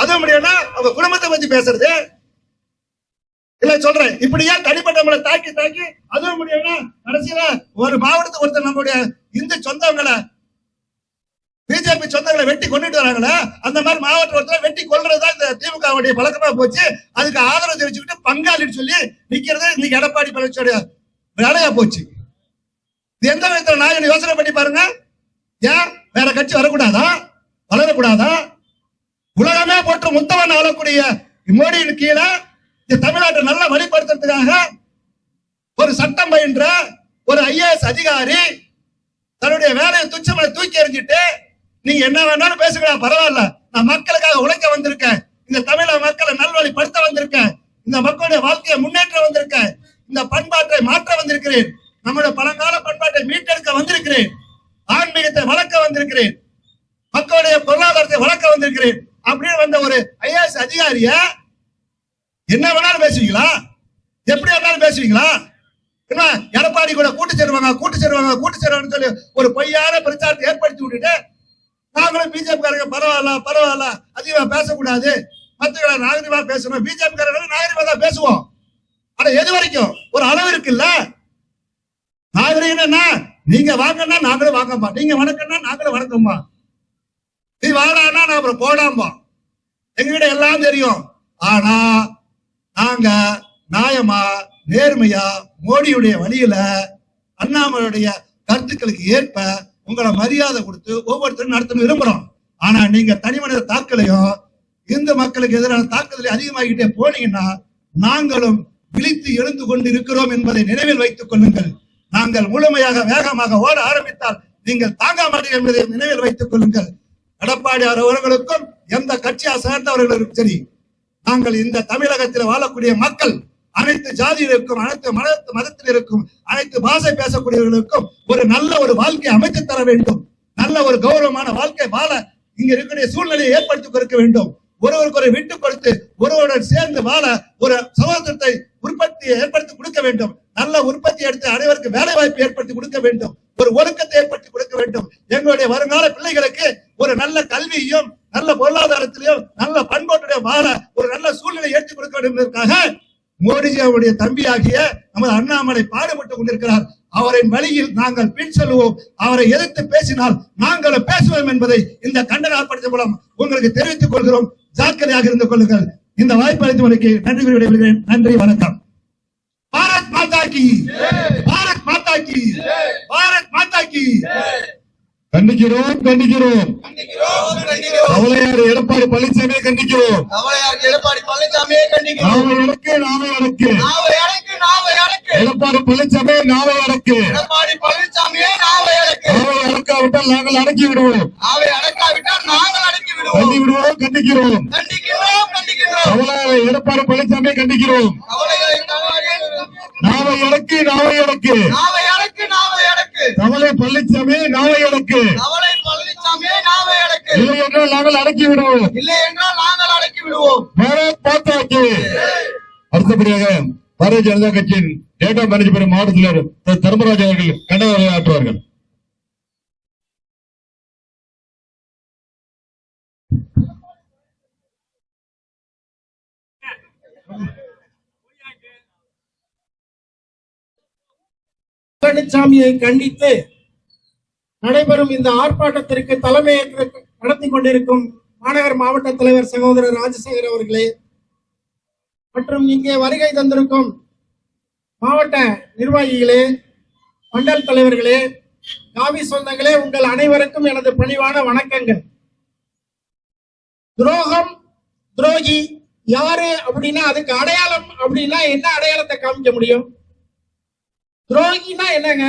அதுவும் முடியும்னா அவங்க குடும்பத்தை பத்தி பேசுறது இல்ல சொல்றேன். இப்படியா தனிப்பட்டவங்களை தாக்கி தாக்கி அதுவும் முடியும்னா கடைசியில ஒரு மாவட்டத்துக்கு ஒருத்தர் நம்மளுடைய இந்து சொந்தங்களை பிஜேபி சொந்தங்களை வெட்டி கொண்டுட்டு வராங்களே, அந்த மாதிரி மாவட்ட ஒருத்தர் வெட்டி கொள்றதுதான் இந்த திமுக பழக்கமா போச்சு. அதுக்கு ஆதரவு தெரிவிச்சுக்கிட்டு பங்காளின்னு சொல்லி நிக்கிறது இன்னைக்கு எடப்பாடி பழனிசாமி வேலையா போச்சு. இது எந்த விதத்துல நான் யோசனை பண்ணி பாருங்க. ஏன் வேற கட்சி வரக்கூடாதா, வளரக்கூடாதா? உலகமே போட்டு முத்தவன் ஆளக்கூடிய மோடியின் கீழே தமிழ்நாட்டை நல்லா வழிபடுத்துறதுக்காக ஒரு சட்டம் பயின்ற ஒரு ஐஏஎஸ் அதிகாரி தன்னுடைய வேலையை துச்சமலை தூக்கி எறிஞ்சிட்டு நீங்க என்ன வேணாலும் பேசுங்களா, பரவாயில்ல, நான் மக்களுக்காக உழைக்க வந்திருக்கேன், இந்த தமிழக மக்களை நல்வழிப்படுத்த வந்திருக்கேன், இந்த மக்களுடைய வாழ்க்கையை முன்னேற்ற வந்திருக்கேன், இந்த பண்பாட்டை மாற்ற வந்திருக்கிறேன், நம்முடைய பழங்கால பண்பாட்டை மீட்டெடுக்க வந்திருக்கிறேன், ஆன்மீகத்தை வளர்க்க வந்திருக்கிறேன், மக்களுடைய பொருளாதாரத்தை வளர்க்க வந்திருக்கிறேன் அப்படின்னு வந்த ஒரு ஐஏஎஸ் அதிகாரிய என்ன வேணாலும் பேசுவீங்களா? எப்படி வேணாலும் பேசுவீங்களா? எடப்பாடி கூட கூட்டு சேருவாங்க சொல்லி ஒரு பொய்யான பிரச்சாரத்தை ஏற்படுத்தி விட்டுட்டு நாங்களும் பிஜேபி காரங்க பரவாயில்ல அதிகமா பேசக்கூடாது, மற்றவங்களை நாகரிகமா பேசணும், பிஜேபி காரங்க நாகரிகமா தான் பேசுவோம். ஆனா எது வரைக்கும் ஒரு அளவு இருக்குல்ல. நாகரிகம்னா நீங்க வாங்கன்னா நாங்களும் வாங்கம்மா, நீங்க வணக்கம்னா நாங்களும் வணக்கம்மா, நீ வாடானா நான் அப்புறம் போடாம்பா, எங்ககிட்ட எல்லாம் தெரியும். ஆனா நாங்க நியாயமா நேர்மையா மோடியுடைய வழியில அண்ணாமலையுடைய கருத்துக்களுக்கு ஏற்ப உங்களை மரியாதை கொடுத்து ஒவ்வொருத்தரும் நடத்தணும் விரும்புறோம். ஆனா நீங்க தனி மனித தாக்கலையும் இந்து மக்களுக்கு எதிரான தாக்குதலை அதிகமாகிட்டே போனீங்கன்னா நாங்களும் விழித்து எழுந்து கொண்டு இருக்கிறோம் என்பதை நினைவில் வைத்துக் கொள்ளுங்கள். நாங்கள் முழுமையாக வேகமாக ஓட ஆரம்பித்தால் நீங்கள் தாங்க மாட்டீர்கள் என்பதை நினைவில் வைத்துக் கொள்ளுங்கள். எடப்பாடி அவர்களுக்கும் எந்த கட்சியா சேர்ந்தவர்களுக்கும் சரி, நாங்கள் இந்த தமிழகத்தில் வாழக்கூடிய மக்கள் அனைத்து ஜாதியிற்கும் அனைத்து மதத்தினருக்கும் அனைத்து பாஷை பேசக்கூடியவர்களுக்கும் ஒரு நல்ல ஒரு வாழ்க்கையை அமைத்து தர வேண்டும். நல்ல ஒரு கௌரவமான வாழ்க்கை வாழ இங்க இருக்கக்கூடிய சூழ்நிலையை ஏற்படுத்தி கொடுக்க வேண்டும். ஒருவருக்கு ஒரு விட்டு கொடுத்து ஒருவருடன் சேர்ந்து வாழ ஒரு சகோதரத்தை உற்பத்தியை ஏற்படுத்தி கொடுக்க வேண்டும். நல்ல உற்பத்தி எடுத்து அனைவருக்கு வேலை வாய்ப்பு ஏற்படுத்தி கொடுக்க வேண்டும். ஒரு ஒழுக்கத்தை ஏற்படுத்தி கொடுக்க வேண்டும். எங்களுடைய வருங்கால பிள்ளைகளுக்கு ஒரு நல்ல கல்வியையும் நல்ல பொருளாதாரத்திலையும் நல்ல பண்பாட்டுடைய வாழ ஒரு நல்ல சூழ்நிலை ஏற்றி கொடுக்க வேண்டும் என்பதற்காக மோடிஜி அவருடைய தம்பியாகிய நமது அண்ணாமலை பாடுபட்டுக் கொண்டிருக்கிறார். அவரின் வழியில் நாங்கள் பின் செல்வோம். அவரை எதிர்த்து பேசினால் நாங்களும் பேசுவோம் என்பதை இந்த கண்டன ஆர்ப்பாட்டத்தின் மூலம் உங்களுக்கு தெரிவித்துக் கொள்கிறோம். ஜாக்கிரதையாக இருந்து கொள்ளுங்கள். இந்த வாய்ப்பு அளித்தவருக்கு நன்றி விடைபெறுகிறேன். நன்றி, வணக்கம். பாரத் மாதா கி, பாரத் மாதா கி, பாரத் மாதா கி. கண்டிக்கிறோம் கவலையார் எடப்பாடி பழனிசாமியை கண்டிக்கிறோம். எடப்பாடி பழனிசாமி நாவை அடக்கு. நாவை அடக்காவிட்டால் நாங்கள் அடக்கி விடுவோம். கண்டிக்கிறோம். கவலையார் எடப்பாடி பழனிசாமியை கண்டிக்கிறோம். நாவை அடக்கு. கவலை பழனிசாமி நாவை அடக்கு. இல்லை என்றால் நாங்கள் அடக்கி விடுவோம். பாரத் மாதா கி. அடுத்தபடியாக பாரதிய ஜனதா கட்சியின் டேட்டா மேனேஜ்மெண்ட் மாவட்ட தலைவர் தர்மராஜ் அவர்கள் கண்டன ஆற்றுவார்கள். பழனிசாமியை கண்டித்து நடைபெறும் இந்த ஆர்ப்பாட்டத்திற்கு தலைமையேற்று நடத்தி கொண்டிருக்கும் மாநகர் மாவட்ட தலைவர் சகோதரர் ராஜசேகர் அவர்களே மற்றும் இங்கே வருகை தந்திருக்கும் மாவட்ட நிர்வாகிகளே, மண்டல் தலைவர்களே, காவி சொந்தங்களே, உங்கள் அனைவருக்கும் எனது பணிவான வணக்கங்கள். துரோகம், துரோகி யாரு அப்படின்னா அதுக்கு அடையாளம் அப்படின்னா என்ன அடையாளத்தை காமிக்க முடியும்? துரோகினா என்னங்க?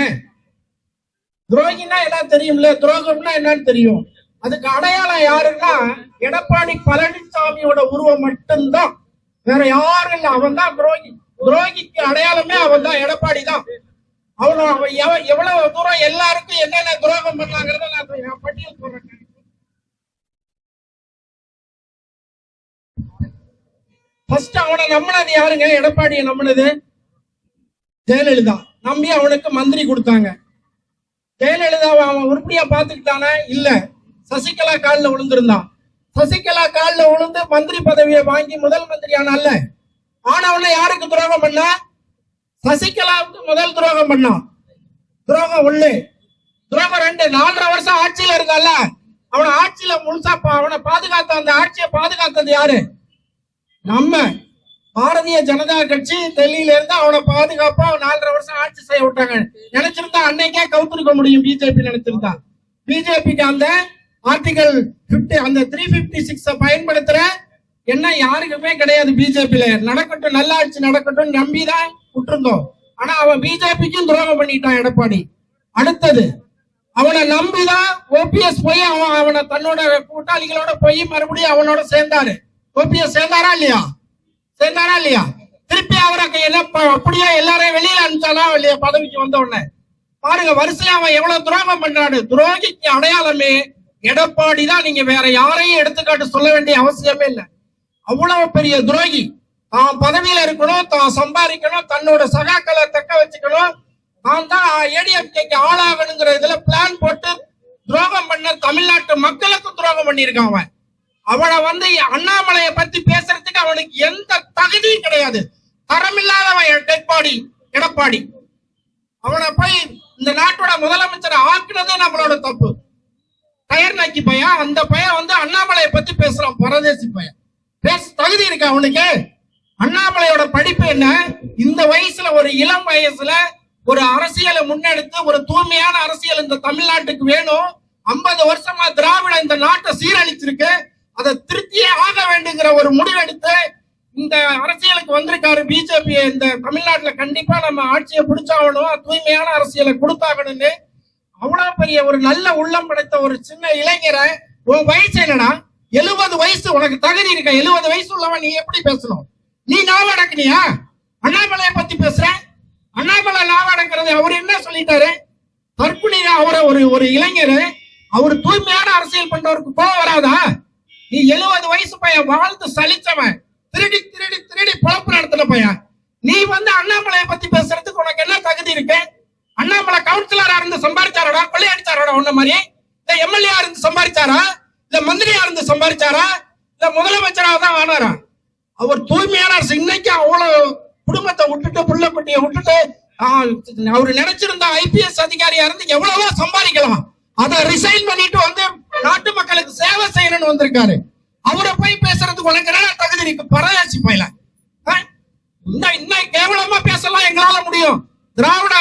துரோகினா என்ன தெரியும்ல, துரோகம்னா என்னன்னு தெரியும். அதுக்கு அடையாளம் யாருன்னா எடப்பாடி பழனிசாமியோட உருவம் மட்டும்தான், வேற யாரும் இல்ல. அவன் தான் துரோகி. துரோகிக்கு அடையாளமே அவன் தான், எடப்பாடி தான். அவன் எவ்வளவு தூரம் எல்லாருக்கும் என்னென்ன துரோகம் பண்ணாங்கிறத நான் பட்டியல் போடுறேன். ஃபர்ஸ்ட் அவனை நம்பினது யாருங்க? எடப்பாடியை நம்பினது ஜெயலலிதா. நம்பி அவனுக்கு மந்திரி கொடுத்தாங்க. ஜெயலலிதாவை அவன் உருப்படியா பாத்துக்கிட்டானா? இல்ல. சசிகலா காலில் விழுந்திருந்தான். சசிகலா காலில் விழுந்து மந்திரி பதவியை வாங்கி முதல் மந்திரி ஆனால, ஆனவன யாருக்கு துரோகம் பண்ணா? சசிகலாவுக்கு முதல் துரோகம் பண்ணான். துரோகம் 1. துரோகம் 2. 4.5 வருஷம் ஆட்சியில இருக்கால, அவனை ஆட்சியில முழுசா அவனை பாதுகாத்த, அந்த ஆட்சியை பாதுகாத்தது யாரு? நம்ம பாரதிய ஜனதா கட்சி டெல்லியில இருந்து அவனை பாதுகாப்பா 4.5 வருஷம் ஆட்சி செய்ய விட்டாங்க. நினைச்சிருந்தா அன்னைக்கே கவுத்திருக்க முடியும் பிஜேபி. நினைச்சிருந்தா பிஜேபிக்கு அந்த ஆர்டிகல் 50, அந்த 356 பயன்படுத்துற என்ன யாருக்குமே கிடையாது. பிஜேபியில நடக்கட்டும், நல்ல ஆட்சி நடக்கட்டும் நம்பிதான் விட்டுருந்தோம். ஆனா அவன் பிஜேபிக்கும் துரோகம் பண்ணிட்டான் எடப்பாடி. அடுத்தது அவனை நம்பிதான் ஓபிஎஸ் போய் அவனை தன்னோட கூட்டாளிகளோட போய் மறுபடியும் அவனோட சேர்ந்தாரு. ஓபிஎஸ் சேர்ந்தாரா இல்லையா? சேர்ந்தாரா இல்லையா? திருப்பி அவருக்கு என்ன அப்படியே எல்லாரையும் வெளியில அனுப்பிச்சானா இல்லையா? பதவிக்கு வந்த உடனே பாருங்க, வரிசையா அவன் எவ்வளவு துரோகம் பண்றாரு. துரோகிக்கு அடையாளமே எடப்பாடி தான். நீங்க வேற யாரையும் எடுத்துக்காட்டு சொல்ல வேண்டிய அவசியமே இல்லை. அவ்வளவு பெரிய துரோகி. தான் பதவியில இருக்கணும், தான் சம்பாதிக்கணும், தன்னோட சகாக்களை தக்க வச்சுக்கணும், தான் தான் ஏடிஎம்கேக்கு ஆளாகணுங்கிற இதுல பிளான் போட்டு துரோகம் பண்ண தமிழ்நாட்டு மக்களுக்கு துரோகம் பண்ணியிருக்கான் அவன். அவனை வந்து அண்ணாமலையை பத்தி பேசுறதுக்கு அவனுக்கு எந்த தகுதியும் கிடையாது. தரமில்லாதவன் எடப்பாடி. அவனை போய் இந்த நாட்டோட முதலமைச்சரை ஆக்குனதே நம்மளோட தப்பு. டயர் நாக்கி பையன், அந்த பையன் வந்து அண்ணாமலையை பத்தி பேசுறான். பரதேசி பையன். பேச தகுதி இருக்கா அவனுக்கு? அண்ணாமலையோட படிப்பு என்ன? இந்த வயசுல, ஒரு இளம் வயசுல ஒரு அரசியலை முன்னெடுத்து, ஒரு தூய்மையான அரசியல் இந்த தமிழ்நாட்டுக்கு வேணும். 50 வருஷமா திராவிட இந்த நாட்டை சீரழிச்சிருக்கு. அதை திருத்தியே ஆக வேண்டுங்கிற ஒரு முடிவெடுத்து இந்த அரசியலுக்கு வந்திருக்காரு பிஜேபி. இந்த தமிழ்நாட்டுல கண்டிப்பா நம்ம ஆட்சியை பிடிச்சாகணும், தூய்மையான அரசியலை கொடுத்தாகணும்னு. அவ்வளவு பெரிய ஒரு நல்ல உள்ளம் படைத்த ஒரு சின்ன இளைஞரை, உன் வயசு என்னடா? 70 வயசு. உனக்கு தகுதி இருக்க? 70 வயசு உள்ளவன் நீ எப்படி பேசணும்? நீ நாவடக்கினியா? அண்ணாமலையை பத்தி பேசுற? அண்ணாமலை நாவடக்கிறது அவர் என்ன சொல்லிட்டாரு? தற்குணியா அவரை ஒரு இளைஞர், அவர் தூய்மையான அரசியல் பண்றவருக்கு கோவம் வராதா? நீ 70 வயசு பையன், வாழ்ந்து சலிச்சவன், திருடி திருடி திருடி பொழப்பு நடத்தின பையன். நீ வந்து அண்ணாமலையை பத்தி பேசுறதுக்கு உனக்கு என்ன தகுதி இருக்கு? அண்ணாமலை கவுன்சிலரா இருந்து சம்பாதிச்சாரடா? கொள்ளையடிச்சாரடா உன்ன மாதிரி? இல்ல எம்எல்ஏ இருந்து சம்பாதிச்சாரா? இல்ல மந்திரியா இருந்து சம்பாதிச்சாரா? இல்ல முதலமைச்சராக தான் ஆனாரா? அவர் தூய்மையான அரசு. இன்னைக்கு அவ்வளவு குடும்பத்தை விட்டுட்டு, புள்ள குட்டியை விட்டுட்டு, அவரு நினைச்சிருந்தா ஐபிஎஸ் அதிகாரியா இருந்து எவ்வளவோ சம்பாதிக்கலாம். அதை ரிசைன் பண்ணிட்டு வந்து நாட்டு மக்களுக்கு சேவை செய்யணும்னு வந்திருக்காரு. அவரை போய் பேசுறதுக்கு உனக்கு என்ன தகுதி இருக்கு? பரதேசி பையல. இன்னும் கேவலமா பேசலாம் எங்களால முடியும். திராவிட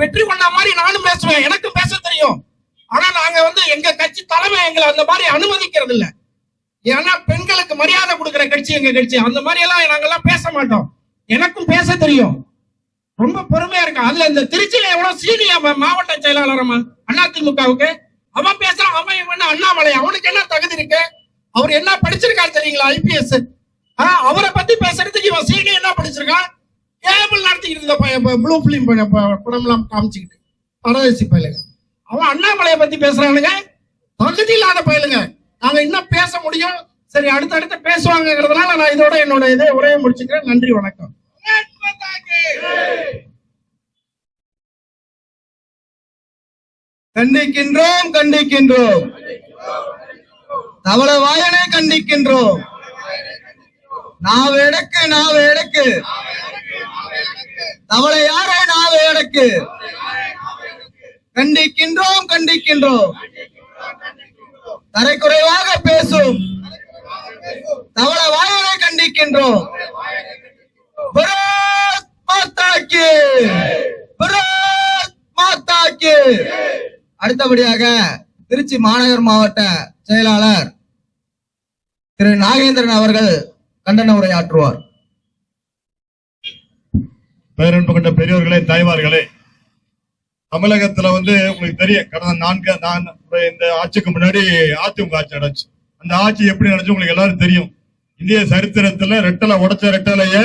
வெற்றி கொண்ட மாதிரி நானும் பேசுவேன், எனக்கு பேச தெரியும். ஆனா நாங்க வந்து எங்க கட்சி தலைமை எங்களை அந்த மாதிரி அனுமதிக்கிறது இல்ல. ஏன்னா பெண்களுக்கு மரியாதை கொடுக்கிற கட்சி எங்க கட்சி. அந்த மாதிரி எல்லாம் நாங்கெல்லாம் பேச மாட்டோம். எனக்கும் பேச தெரியும், ரொம்ப பொறுமையா இருக்கு. அதுல இந்த திருச்சியில எவ்வளவு சீனியர் மாவட்ட செயலாளர் அதிமுகவுக்கு அவன் பேசுறான். அவன் அண்ணாமலை, அவனுக்கு என்ன தகுதி இருக்கு? அவர் என்ன படிச்சிருக்காரு தெரியுங்களா? ஐபிஎஸ். அவரை பத்தி பேசுறதுக்கு இவன் சீனியர் என்ன படிச்சிருக்கான்? கேபிள் நடத்திக்கிட்டு இருந்த ப்ளூ பிலிம் படம் எல்லாம் காமிச்சுக்கிட்டு பரதேசி பயலுங்க. அவன் அண்ணாமலையை பத்தி பேசுறானுங்க, தகுதி இல்லாத பயலுங்க. நாங்க இன்னும் பேச முடியும். சரி, அடுத்தடுத்து பேசுவாங்கிறதுனால நான் இதோட என்னோட இதை உரையை முடிச்சுக்கிறேன். நன்றி, வணக்கம். கண்டிக்கின்றோம் கண்டிக்கின்றோம். தவள வாயனை கண்டிக்கின்றோம். நாவேடக்கு நாவேடக்கு, தவளை யாரை நாவேடக்கு. கண்டிக்கின்றோம் கண்டிக்கின்றோம். தரைக்குறைவாக பேசும் தவள வாயனை கண்டிக்கின்றோம். பாரத் மாதா கி, பாரத் மாதா கி. அடுத்தபடியாக திருச்சி மாநகர் மாவட்ட செயலாளர் திரு நாகேந்திரன் அவர்கள் கண்டன உரையாற்றுவார். பேரன்பு கொண்ட பெரியவர்களே, தாய்மார்களே, தமிழகத்துல வந்து உங்களுக்கு தெரியும், கடந்த இந்த ஆட்சிக்கு முன்னாடி அதிமுக ஆட்சி நடந்துச்சு. அந்த ஆட்சி எப்படி நடந்துச்சு உங்களுக்கு எல்லாரும் தெரியும். இந்திய சரித்திரத்துல உடைச்ச ரெட்டலைய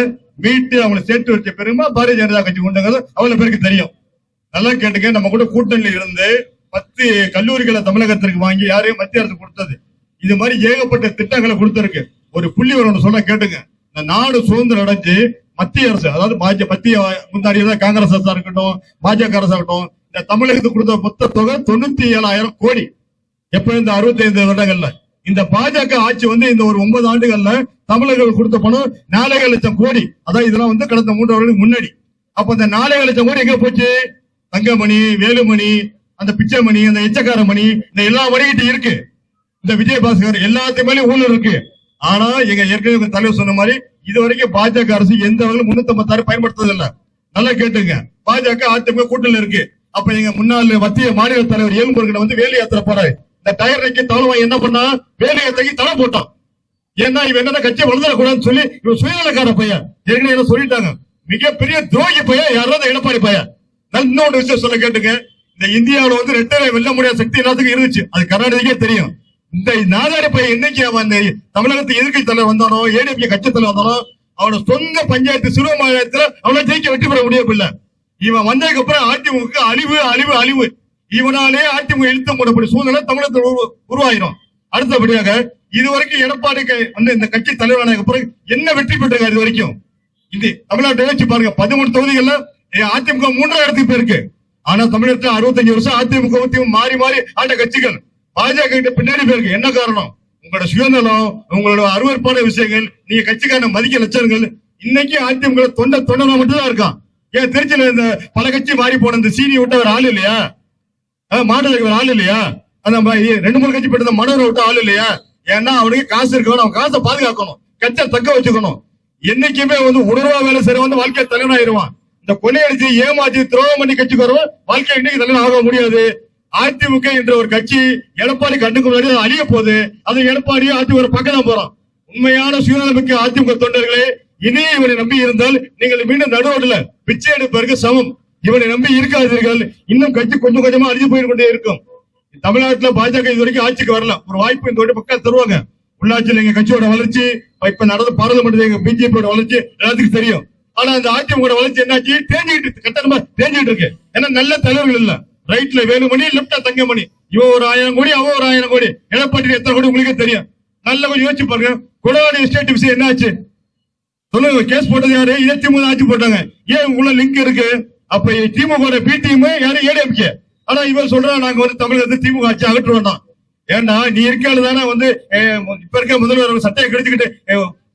மீட்டு அவங்களை சேர்த்து வச்ச பெருமை பாரதிய ஜனதா கட்சி கொண்டுங்கிறது அவ்வளவு பேருக்கு தெரியும். நல்லா கேட்டுக்க, நம்ம கூட கூட்டணியில இருந்து 10 கல்லூரிகளை தமிழகத்திற்கு வாங்கி யாரையும் மத்திய அரசு கொடுத்தது. இது மாதிரி ஏகப்பட்ட திட்டங்களை கொடுத்திருக்கு. ஒரு புள்ளி ஒன்று சொல்ல கேட்டுங்க. இந்த நாடு சுதந்திரம் அடைஞ்சு மத்திய அரசு, அதாவது மத்திய முன்னாடியதான் காங்கிரஸ் அரசா இருக்கட்டும், பாஜக அரசா இருக்கட்டும், இந்த தமிழகத்துக்கு கொடுத்த மொத்த தொகை 97,000 கோடி. எப்ப இந்த 65 வருடங்கள்ல இந்த பாஜக ஆட்சி இந்த ஒரு 9 ஆண்டுகள்ல தமிழர்கள் கொடுத்த பணம் 4 லட்சம் கோடி. அதான் இதெல்லாம் கடந்த 3 வருடங்களுக்கு முன்னாடி. அப்ப இந்த 4 லட்சம் கோடி எங்க போச்சு? தங்கமணி, வேலுமணி, அந்த பிச்சைமணி, அந்த எச்சக்கார மணி, இந்த எல்லா மணிகிட்ட இருக்கு. இந்த விஜயபாஸ்கர் எல்லாத்தையுமே ஊழல் இருக்கு. ஆனா எங்க ஏற்கனவே தலைவர் சொன்ன மாதிரி இதுவரைக்கும் பாஜக அரசு எந்த வகையிலும் 356 பயன்படுத்துறது இல்ல. நல்லா கேட்டுங்க. பாஜக அதிமுக கூட்டணியில இருக்கு. அப்ப எங்க முன்னாள் மத்திய மாநில தலைவர் ஏழுமுருகன் வேலு யாத்திரை போறாரு. இந்த டயர் நக்கி தவளை என்ன பண்ணா? வேலு யாத்திரைக்கு தலை போட்டான். ஏன்னா இவன் என்ன கட்சியை வளர்ந்துடக்கூடாதுன்னு சொல்லி இவன் சுயநலக்கார பையன். ஏற்கனவே என்ன சொல்லிட்டாங்க, மிகப்பெரிய துரோகி பையன் யாராவது எடப்பாடி பையன். இன்னொரு விஷயம் சொல்ல கேட்டுங்க. இந்த இந்தியாவில ரெட்டரை வெல்ல முடியாத சக்தி எல்லாத்துக்கும் இருந்துச்சு. அது கர்நாடகே தெரியும். இந்த நாதாரி பையன் என்னைக்கு அவன் தமிழகத்துக்கு எதிர்கட்சி தலைவர் வந்தானோ, ஏடிஎம்கே கட்சி தலைவர் வந்தானோ, அவனோட சொந்த பஞ்சாயத்து சிறுவ மாநிலத்துல அவனை ஜெயிக்க வெற்றி பெற முடியவில்லை. இவன் வந்ததுக்கு அப்புறம் அதிமுக அழிவு அழிவு அழிவு. இவனாலே அதிமுக இழுத்த போடக்கூடிய சூழ்நிலை தமிழகத்தில் உருவாயிரும். அடுத்தபடியாக இதுவரைக்கும் எடப்பாடி இந்த கட்சி தலைவரான பிறகு என்ன வெற்றி பெற்றிருக்காரு? இது வரைக்கும் இது தமிழ்நாட்டை வச்சு பாருங்க. 13 தொகுதிகள்ல அதிமுக 3ஆம் இடத்துக்கு போயிருக்கு. ஆனா தமிழகத்தில் 65 வருஷம் அதிமுக மாறி மாறி ஆண்ட கட்சிகள் பாஜக கிட்ட பின்னாடி போயிருக்கு. என்ன காரணம்? உங்களோட சுயநலம், உங்களோட அருவருப்பான விஷயங்கள், நீங்க கட்சிக்கான மதிக்க லட்சங்கள். இன்னைக்கு அதிமுக தொண்டனா மட்டும் தான் இருக்கான். ஏன் திருச்சியில இந்த பல கட்சி மாறி போன இந்த சீனி விட்ட ஒரு ஆள் இல்லையா? மாநிலத்துக்கு ஒரு ஆள் இல்லையா? அந்த 2-3 கட்சி போட்டு மனோரை விட்ட ஆள் இல்லையா? ஏன்னா அவனுக்கு காசு இருக்கணும், அவன் காசை பாதுகாக்கணும், கட்சியை தக்க வச்சுக்கணும். என்னைக்குமே உணர்வா வேலை சரி வாழ்க்கை தலைவனாயிருவான். இந்த கொலையடிச்சு ஏமாற்றி துரோகம் பண்ணி கட்சிக்கு வருவான். வாழ்க்கை இன்னைக்கு தலைவன் ஆக முடியாது. அதிமுக என்ற ஒரு கட்சி எடப்பாடி கண்ணுக்கு முன்னாடி அழிய போகுது. அது எடப்பாடியே அதிமுக பக்கம் தான் போறான். உண்மையான சுயநலமிக்க அதிமுக தொண்டர்களே, இனி இவனை நம்பி இருந்தால் நீங்கள் மீண்டும் நடுவோடுல பிச்சை எடுப்பதற்கு சமம். இவனை நம்பி இருக்காதீர்கள். இன்னும் கட்சி கொஞ்சம் கொஞ்சமா அழிஞ்சு போயிட்டு கொண்டே இருக்கும். தமிழ்நாட்டுல பாஜக இது வரைக்கும் ஆட்சிக்கு வரலாம். ஒரு வாய்ப்பு இந்த பக்கம் தருவாங்க. உள்ளாட்சியில் எங்க கட்சியோட வளர்ச்சி, இப்ப நடந்த பாராளுமன்றத்தில் எங்க பிஜேபியோட வளர்ச்சி எல்லாத்துக்கும் தெரியும். ஆனா அந்த அதிமுக வளர்ச்சி என்னாச்சு? தேஞ்சிட்டு கட்டணமா தேஞ்சிட்டு இருக்கு. ஏன்னா நல்ல தலைவர்கள் இல்ல. ரைட்ல வேலுமணி, லெப்ட்ல தங்கமணி. இவன் ஒரு 1000 கோடி, அவன் ஒரு 1000 கோடி. எடப்பாடி எத்தனை கோடி உங்களுக்கே தெரியும். நல்ல கொஞ்சம் யோசிச்சு பாருங்க. கொடவாடி எஸ்டேட் விஷயம் என்ன ஆச்சு சொல்லுங்க. கேஸ் போட்டது யாரு? இதே திமுக ஆட்சி போட்டாங்க. ஏன் உள்ள லிங்க் இருக்கு? அப்ப திமுக பி டீம் யாரு? ஏடிஎம்கே. ஆனா இவன் சொல்றான் நாங்க தமிழகத்தில் திமுக ஆட்சி அகற்ற வேண்டாம். ஏன்னா நீ இருக்காது தானே இப்ப இருக்க முதல்வர் சட்டையை கெடுத்துக்கிட்டு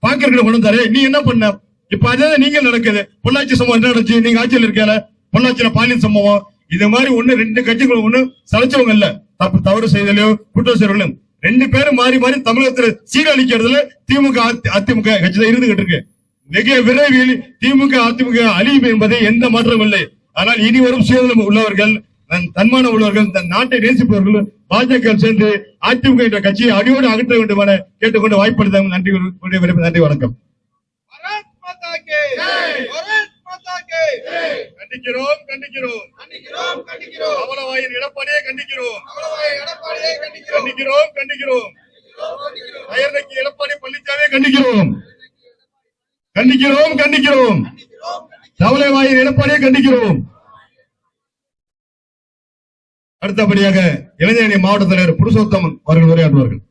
பாக்கிறதுக்கு கொண்டு வந்தாரு. நீ என்ன பண்ண? இப்ப அதே நீங்க நடக்குது. பொள்ளாச்சி சம்பவம் என்ன நடந்துச்சு? நீங்க ஆட்சியில் இருக்கல. பொள்ளாச்சியில பாலியல் சம்பவம். இது மாதிரி 2 கட்சிகள் சலைச்சவங்க இல்ல. தவறு செய்தலையோ குற்றம் செய்யறவங்களும் 2 பேரும் மாறி மாறி தமிழகத்தில் சீரழிக்கிறதுல திமுக அதிமுக கட்சி தான் இருந்துகிட்டு இருக்கு. மிக விரைவில் திமுக அதிமுக அழியும் என்பதை எந்த மாற்றமும் இல்லை. ஆனால் இனி வரும் சுயநலம் உள்ளவர்கள், தன்மான உள்ளவர்கள், தன் நாட்டை நேசிப்பவர்கள் பாஜக சேர்ந்து அதிமுக என்ற கட்சியை அடியோடு அகற்ற வேண்டும் என கேட்டுக்கொண்டு வாய்ப்படுத்த நன்றி. நன்றி, வணக்கம். கண்டிக்கிறோம் கண்டிக்கிறோம் கண்டிக்கிறோம். அவலவாயின் எடப்பாடியை கண்டிக்கிறோம் கண்டிக்கிறோம் கண்டிக்கிறோம். அயர்நக்கி எடப்பாடி பழனிசாமியை கண்டிக்கிறோம் கண்டிக்கிறோம் கண்டிக்கிறோம். தவளைவாயின் எடப்பாடியை கண்டிக்கிறோம். அடுத்தபடியாக இளைஞரணி மாவட்ட தலைவர் புருஷோத்தமன் அவர்கள் உரையாற்றுவார்கள்.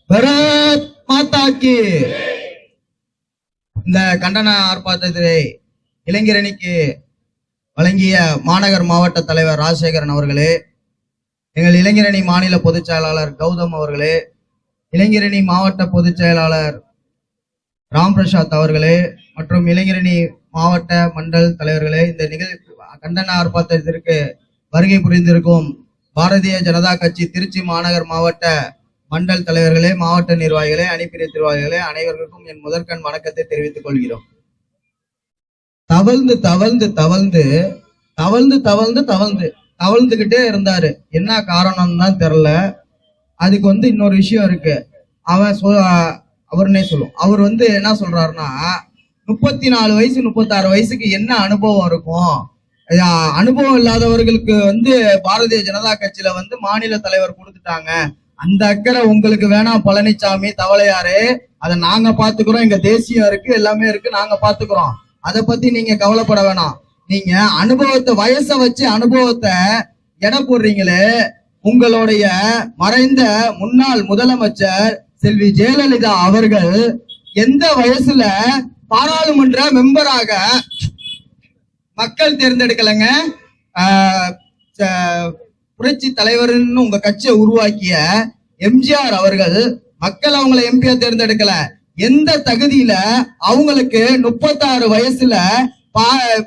பாரத் மாதா கி. இந்த கண்டன ஆர்ப்பாட்டத்தை இளைஞரணிக்கு வழங்கிய மாநகர் மாவட்ட தலைவர் ராஜசேகரன் அவர்களே, எங்கள் இளைஞரணி மாநில பொதுச் செயலாளர் கௌதம் அவர்களே, இளைஞரணி மாவட்ட பொதுச் செயலாளர் ராம் பிரசாத் அவர்களே மற்றும் இளைஞரணி மாவட்ட மண்டல் தலைவர்களே, இந்த கண்டன ஆர்ப்பாட்டத்திற்கு வருகை புரிந்திருக்கும் பாரதிய ஜனதா கட்சி திருச்சி மாநகர் மாவட்ட மண்டல் தலைவர்களே, மாவட்ட நிர்வாகிகளே, அணிப்பிரிவு நிர்வாகிகளே, அனைவருக்கும் என் முதற்கண் வணக்கத்தை தெரிவித்துக் கொள்கிறோம். தவழ்ந்து தவழ்ந்து தவழ்ந்து தவழ்ந்து தவழ்ந்து தவழ்ந்து தவழ்ந்துகிட்டே இருந்தாரு. என்ன காரணம்னு தான் தெரியல. அதுக்கு இன்னொரு விஷயம் இருக்கு. அவர்னே சொல்லும். அவர் என்ன சொல்றாருன்னா, 34 வயசு 36 வயசுக்கு என்ன அனுபவம் இருக்கும்? அனுபவம் இல்லாதவர்களுக்கு பாரதிய ஜனதா கட்சியில மாநில தலைவர் கொடுத்துட்டாங்க. அந்த அக்கறை உங்களுக்கு வேணாம் பழனிசாமி, தவளையாரு. அதை நாங்க பாத்துக்கிறோம். எங்க தேசியம் இருக்கு, எல்லாமே இருக்கு, நாங்க பாத்துக்கிறோம். அதை பத்தி நீங்க கவலைப்பட வேணாம். நீங்க அனுபவத்தை, வயசை வச்சு அனுபவத்தை எடை போடுறீங்களே. உங்களுடைய மறைந்த முன்னாள் முதலமைச்சர் செல்வி ஜெயலலிதா அவர்கள் எந்த வயசுல பாராளுமன்ற மெம்பராக மக்கள் தேர்ந்தெடுக்கலங்க, புரட்சி தலைவர்னு உங்க கட்சியை உருவாக்கிய எம்ஜிஆர் அவர்கள் மக்கள் அவங்களை எம்பியா தேர்ந்தெடுக்கல. எந்த தகுதியில அவங்களுக்கு 36 வயசுல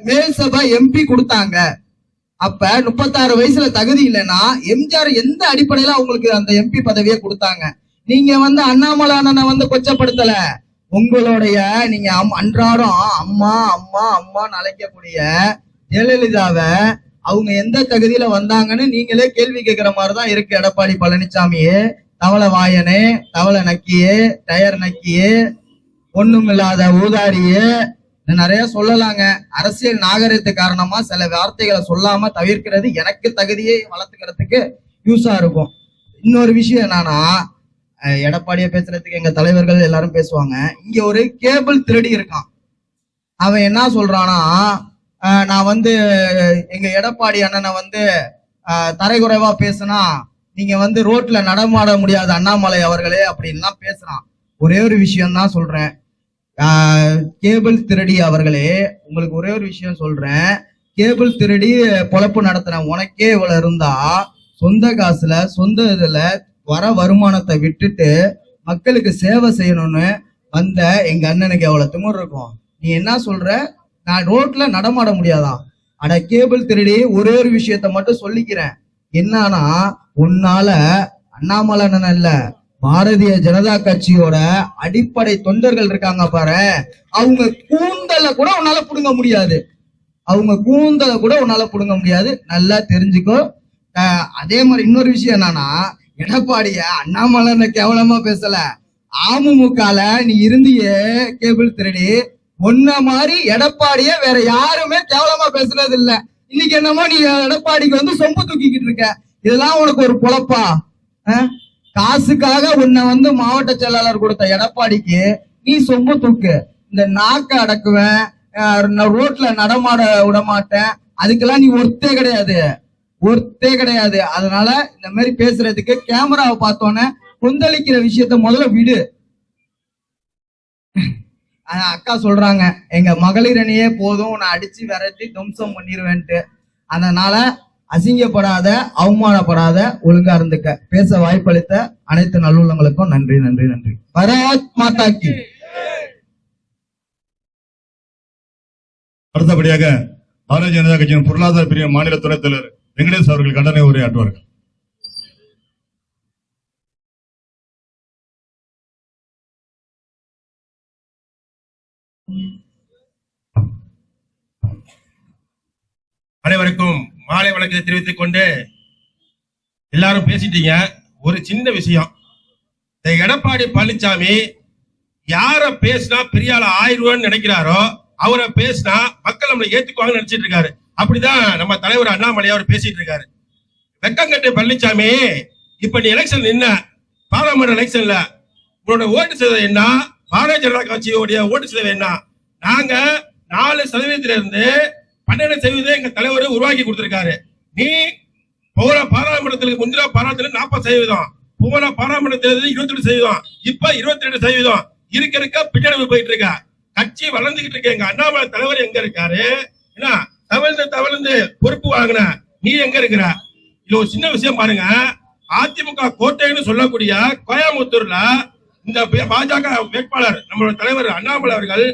மேல் சபை எம்பி கொடுத்தாங்க? அப்ப 36 வயசுல தகுதி இல்லைன்னா எம்ஜிஆர் எந்த அடிப்படையில அவங்களுக்கு அந்த எம்பி பதவியை கொடுத்தாங்க? நீங்க அண்ணாமலை அண்ணனை கொச்சப்படுத்தல. உங்களுடைய நீங்க அன்றாடம் அம்மா அம்மா அம்மான்னு அழைக்கக்கூடிய ஜெயலலிதாவை அவங்க எந்த தகுதியில வந்தாங்கன்னு நீங்களே கேள்வி கேட்கிற மாதிரிதான் இருக்கு. எடப்பாடி பழனிசாமியே தவளை வாயனே, தவளை நக்கியே, டயர் நக்கியே, ஒண்ணும் இல்லாத ஊதாரியே, நிறைய சொல்லலாங்க. அரசியல் நாகரிகத்து காரணமா சில வார்த்தைகளை சொல்லாம தவிர்க்கிறது எனக்கு தகுதியை வளர்த்துக்கிறதுக்கு யூஸா இருக்கும். இன்னொரு விஷயம் என்னன்னா, எடப்பாடியை பேசுறதுக்கு எங்க தலைவர்கள் எல்லாரும் பேசுவாங்க. இங்க ஒரு கேபிள் திருடி இருக்கான். அவன் என்ன சொல்றானா, நான் எங்க எடப்பாடி அண்ணனை தரைக்குறைவா பேசுனா நீங்க ரோட்ல நடமாட முடியாது அண்ணாமலை அவர்களே அப்படின்லாம் பேசுறான். ஒரே ஒரு விஷயம் தான் சொல்றேன், கேபிள் திருடி அவர்களே, உங்களுக்கு ஒரே ஒரு விஷயம் சொல்றேன். கேபிள் திருடி பொழப்பு நடத்துன உனக்கே இவ்வளவு இருந்தா, சொந்த காசுல சொந்த இதுல வர வருமானத்தை விட்டுட்டு மக்களுக்கு சேவை செய்யணும்னு எங்க அண்ணனுக்கு எவ்வளவு திமிர் இருக்கும். நீ என்ன சொல்ற, நான் ரோட்ல நடமாட முடியாதான்? அட கேபிள் திருடி, ஒரே ஒரு விஷயத்த மட்டும் சொல்லிக்கிறேன். என்னன்னா, உன்னால அண்ணாமலை அண்ணன் இல்ல, பாரதிய ஜனதா கட்சியோட அடிப்படை தொண்டர்கள் இருக்காங்க பாரு, அவங்க கூந்தல கூட உன்னால புடுங்க முடியாது. அவங்க கூந்தல கூட உன்னால புடுங்க முடியாது, நல்லா தெரிஞ்சுக்கோ. அதே மாதிரி இன்னொரு விஷயம் என்னன்னா, எடப்பாடிய அண்ணாமலை கேவலமா பேசல, அமமுகல நீ இருந்தியே கேபிள் திருடி, ஒன்ன மாதிரி எடப்பாடிய வேற யாருமே கேவலமா பேசுறது இல்ல. இன்னைக்கு என்னமோ நீ எடப்பாடிக்கு சொம்பு தூக்கிக்கிட்டு இருக்க. இதெல்லாம் உனக்கு ஒரு பொழப்பா? காசுக்காக உன்னை மாவட்ட செயலாளர் கொடுத்த எடப்பாடிக்கு நீ சொம்பு தூக்கு. இந்த நாக்க அடக்குவேன், ரோட்ல நடமாட விட மாட்டேன், அதுக்கெல்லாம் நீ ஒர்த்தே கிடையாது, ஒர்த்தே கிடையாது. அதனால இந்த மாதிரி பேசுறதுக்கு கேமராவை பார்த்தோன்னே கொந்தளிக்கிற விஷயத்த முதல்ல விடு. அக்கா சொல்றாங்க, எங்க மகளிர் அணியே போதும், நான் அடிச்சு விரட்டி துவம்சம் பண்ணிடுவேன்ட்டு. அதனால அசிங்கப்படாத, அவமானப்படாத, ஒழுங்கா இருந்துக்க. பேச வாய்ப்பளித்த அனைத்து நல்லுள்ளங்களுக்கும் நன்றி நன்றி நன்றி. பாரத் மாதா கி. அடுத்தபடியாக பாரதிய ஜனதா கட்சியின் பொருளாதார பிரிவு மாநில துணைத் தலைவர் வெங்கடேஷ் அவர்கள் கண்டன உரையாற்றுவார்கள். அனைவருக்கும் மாலை வணக்கத்தை தெரிவித்துக் கொண்டு, எல்லாரும் பேசிட்டீங்க. ஒரு சின்ன விஷயம், இந்த எடப்பாடி பழனிசாமி யார பேசினா பெரிய ஆள ஆயிடுவான்னு நினைக்கிறாரோ அவரை பேசினா மக்கள் நம்மளை ஏத்துக்குவாங்கன்னு நினைச்சிட்டு இருக்காரு. அப்படிதான் நம்ம தலைவர் அண்ணாமலை அவர் பேசிட்டு இருக்காரு. வெக்கங்கட்டு பழனிசாமி, இப்ப நீ எலெக்ஷன் நின்ன, பாராளுமன்ற எலெக்ஷன்ல உன்னோட ஓட்டு சதவீதம் என்ன, பாரதிய ஜனதா கட்சியோடைய ஓட்டு சதவீதம் என்ன? நாங்க 4% இருந்து 12% எங்க தலைவர் உருவாக்கி கொடுத்திருக்காரு. நீ போற பாராளுமன்றத்துக்கு முந்தின பாராளுமன்றத்தில் 40%, போன பாராளுமன்றத்தில் 22%, இப்ப 22% இருக்க பின்னடைவு போயிட்டு இருக்க. கட்சி வளர்ந்துகிட்டு இருக்க. எங்க அண்ணாமலை தலைவர் எங்க இருக்காரு? என்ன தவழ்ந்து பொறுப்பு வாங்கின நீ எங்க இருக்கிற? இது ஒரு சின்ன விஷயம் பாருங்க. அதிமுக கோட்டைன்னு சொல்லக்கூடிய கோயம்புத்தூர்ல இந்த பாஜக வேட்பாளர் நம்மளோட தலைவர் அண்ணாமலை அவர்கள்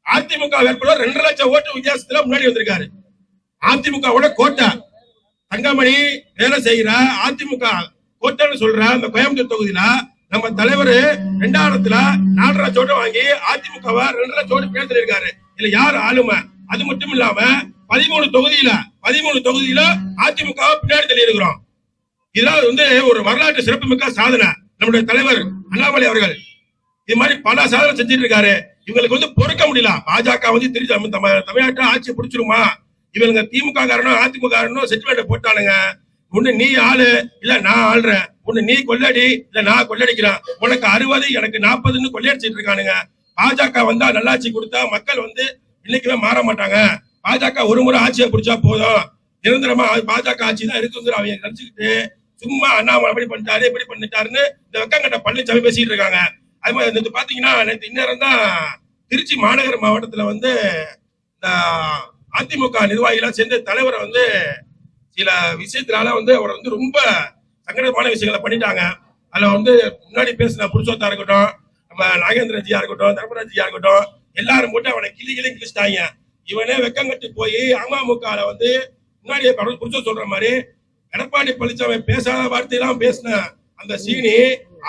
அதிமுக வேட்பாளர் 2 லட்சம் ஓட்டு வித்தியாசத்துல முன்னாடி வந்திருக்காரு. அதிமுக கோட்டை தங்கமணி வேலை செய்யற அதிமுக கோட்டைன்னு சொல்ற அந்த கோயம்புத்தூர் தொகுதியில நம்ம தலைவர் 2ஆம் இடத்துல 4 லட்சம் ஓட்டு வாங்கி அதிமுகவை 2 லட்சம் ஓட்டு பேர் இருக்காரு. இல்ல யார் ஆளுமை? அது மட்டும் இல்லாம 13 தொகுதியில அதிமுக பின்னாடி தள்ளி இருக்கிறோம். இதெல்லாம் ஒரு வரலாற்று சிறப்புமிக்க சாதனை. நம்முடைய தலைவர் அண்ணாமலை அவர்கள் இது மாதிரி பல சாதனை செஞ்சிட்டு இருக்காரு. இவங்களுக்கு பொறுக்க முடியல. பாஜக திருச்சி தமிழ்நாட்டில் ஆட்சி பிடிச்சிருமா? இவங்க திமுக காரனும் அதிமுக காரனும் செட்டில்மெண்ட் போட்டானுங்க. ஒண்ணு நீ ஆளு, இல்ல நான் ஆள்றேன். ஒண்ணு நீ கொள்ளடி, இல்ல நான் கொள்ளடிக்கிறேன். உனக்கு 60 எனக்கு 40ன்னு கொள்ளையடிச்சிட்டு இருக்கானுங்க. பாஜக வந்தா நல்லாட்சி கொடுத்தா மக்கள் இன்னைக்குமே மாற மாட்டாங்க. பாஜக ஒரு முறை ஆட்சியை பிடிச்சா போதும், நிரந்தரமா பாஜக ஆட்சி தான் இருக்குங்கிற அவங்க நினைச்சுக்கிட்டு சும்மா அண்ணாமலை அப்படி பண்ணிட்டாரு இப்படி பண்ணிட்டாருன்னு இந்த வெக்கங்கட்ட பழனிசாமி பேசிட்டு இருக்காங்க. அது மாதிரி பாத்தீங்கன்னா நேற்று இந்நேரம் தான் திருச்சி மாநகர மாவட்டத்துல இந்த அதிமுக நிர்வாகிகள் சேர்ந்து தலைவரை சில விஷயத்தினால வந்து அவரை வந்து ரொம்ப சங்கடமான விஷயங்களை பண்ணிட்டாங்க. அதுல வந்து முன்னாடி பேசின புருஷோத்தா இருக்கட்டும், நம்ம நாகேந்திரஜியா இருக்கட்டும், தர்மராஜியா இருக்கட்டும், எல்லாரும் போட்டு அவனை கிழிச்சிட்டாங்க. இவனே வெக்கங்கட்டு போய் அமமுகல வந்து முன்னாடியே புருஷன் சொல்ற மாதிரி எடப்பாடி பழனிசாமி பேசாத வார்த்தையெல்லாம் பேசின அந்த சீனி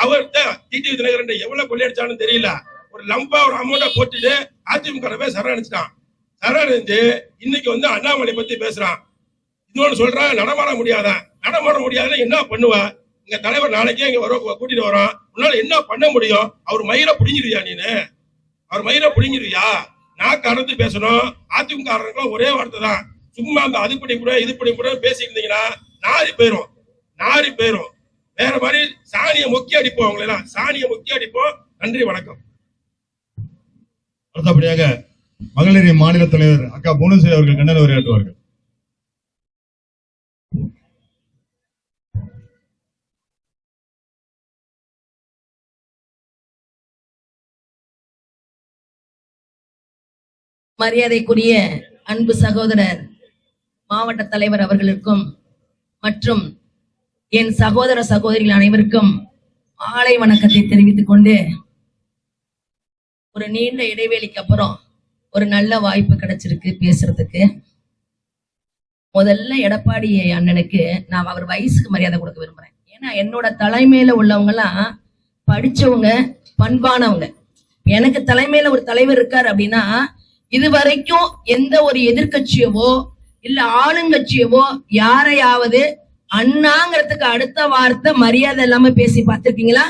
அவர்கிட்ட டிடிவி தினகரன் எவ்வளவு கொள்ளையடிச்சான்னு தெரியல. ஒரு லம்பா ஒரு அமௌண்ட்டை போட்டுட்டு அதிமுக போய் சரணடைச்சிட்டான். சரணடைஞ்சு இன்னைக்கு வந்து அண்ணாமலை பத்தி பேசுறான். இன்னொன்னு சொல்றான், நடமாட முடியாதுன்னு என்ன பண்ணுவா? எங்க தலைவர் நாளைக்கே இங்க கூட்டிட்டு வரோம், உன்னால என்ன பண்ண முடியும்? அவர் மயிரை புடிங்கிருவியா? நீனு அவர் மயிரை புடிங்கிருவியா? நான் கடந்து பேசணும். அதிமுக ஒரே வார்த்தை தான், சும்மா அந்த அதுபடி கூட இதுபடி கூட பேசிட்டு இருந்தீங்கன்னா நாரி போயிரும். வேற மாதிரி சாணியை முக்கி அடிப்போம், அவங்களெல்லாம் சாணியை முக்கி அடிப்போம். நன்றி, வணக்கம். அடுத்தபடியாக மகளிர் மாநில தலைவர் அக்கா புவனேஸ்வரி அவர்கள் கண்டன உரையாற்றுவார்கள். மரியாதைக்குரிய அன்பு சகோதரர் மாவட்ட தலைவர் அவர்களுக்கும் மற்றும் என் சகோதர சகோதரிகள் அனைவருக்கும் மாலை வணக்கத்தை தெரிவித்துக் கொண்டு, ஒரு நீண்ட இடைவேளைக்கு அப்புறம் ஒரு நல்ல வாய்ப்பு கிடைச்சிருக்கு பேசுறதுக்கு. முதல்ல எடப்பாடி அண்ணனுக்கு நான் அவர் வயசுக்கு மரியாதை கொடுக்க விரும்புறேன். ஏன்னா என்னோட தலைமையில உள்ளவங்க எல்லாம் படிச்சவங்க, பண்பானவங்க. எனக்கு தலைமையில ஒரு தலைவர் இருக்காரு அப்படின்னா, இது வரைக்கும் எந்த ஒரு எதிர்கட்சியவோ இல்ல ஆளுங்கட்சியவோ யாரையாவது அண்ணாங்கிறதுக்கு அடுத்த வார்த்தை மரியாதை இல்லாம பேசி பார்த்திருக்கீங்களா?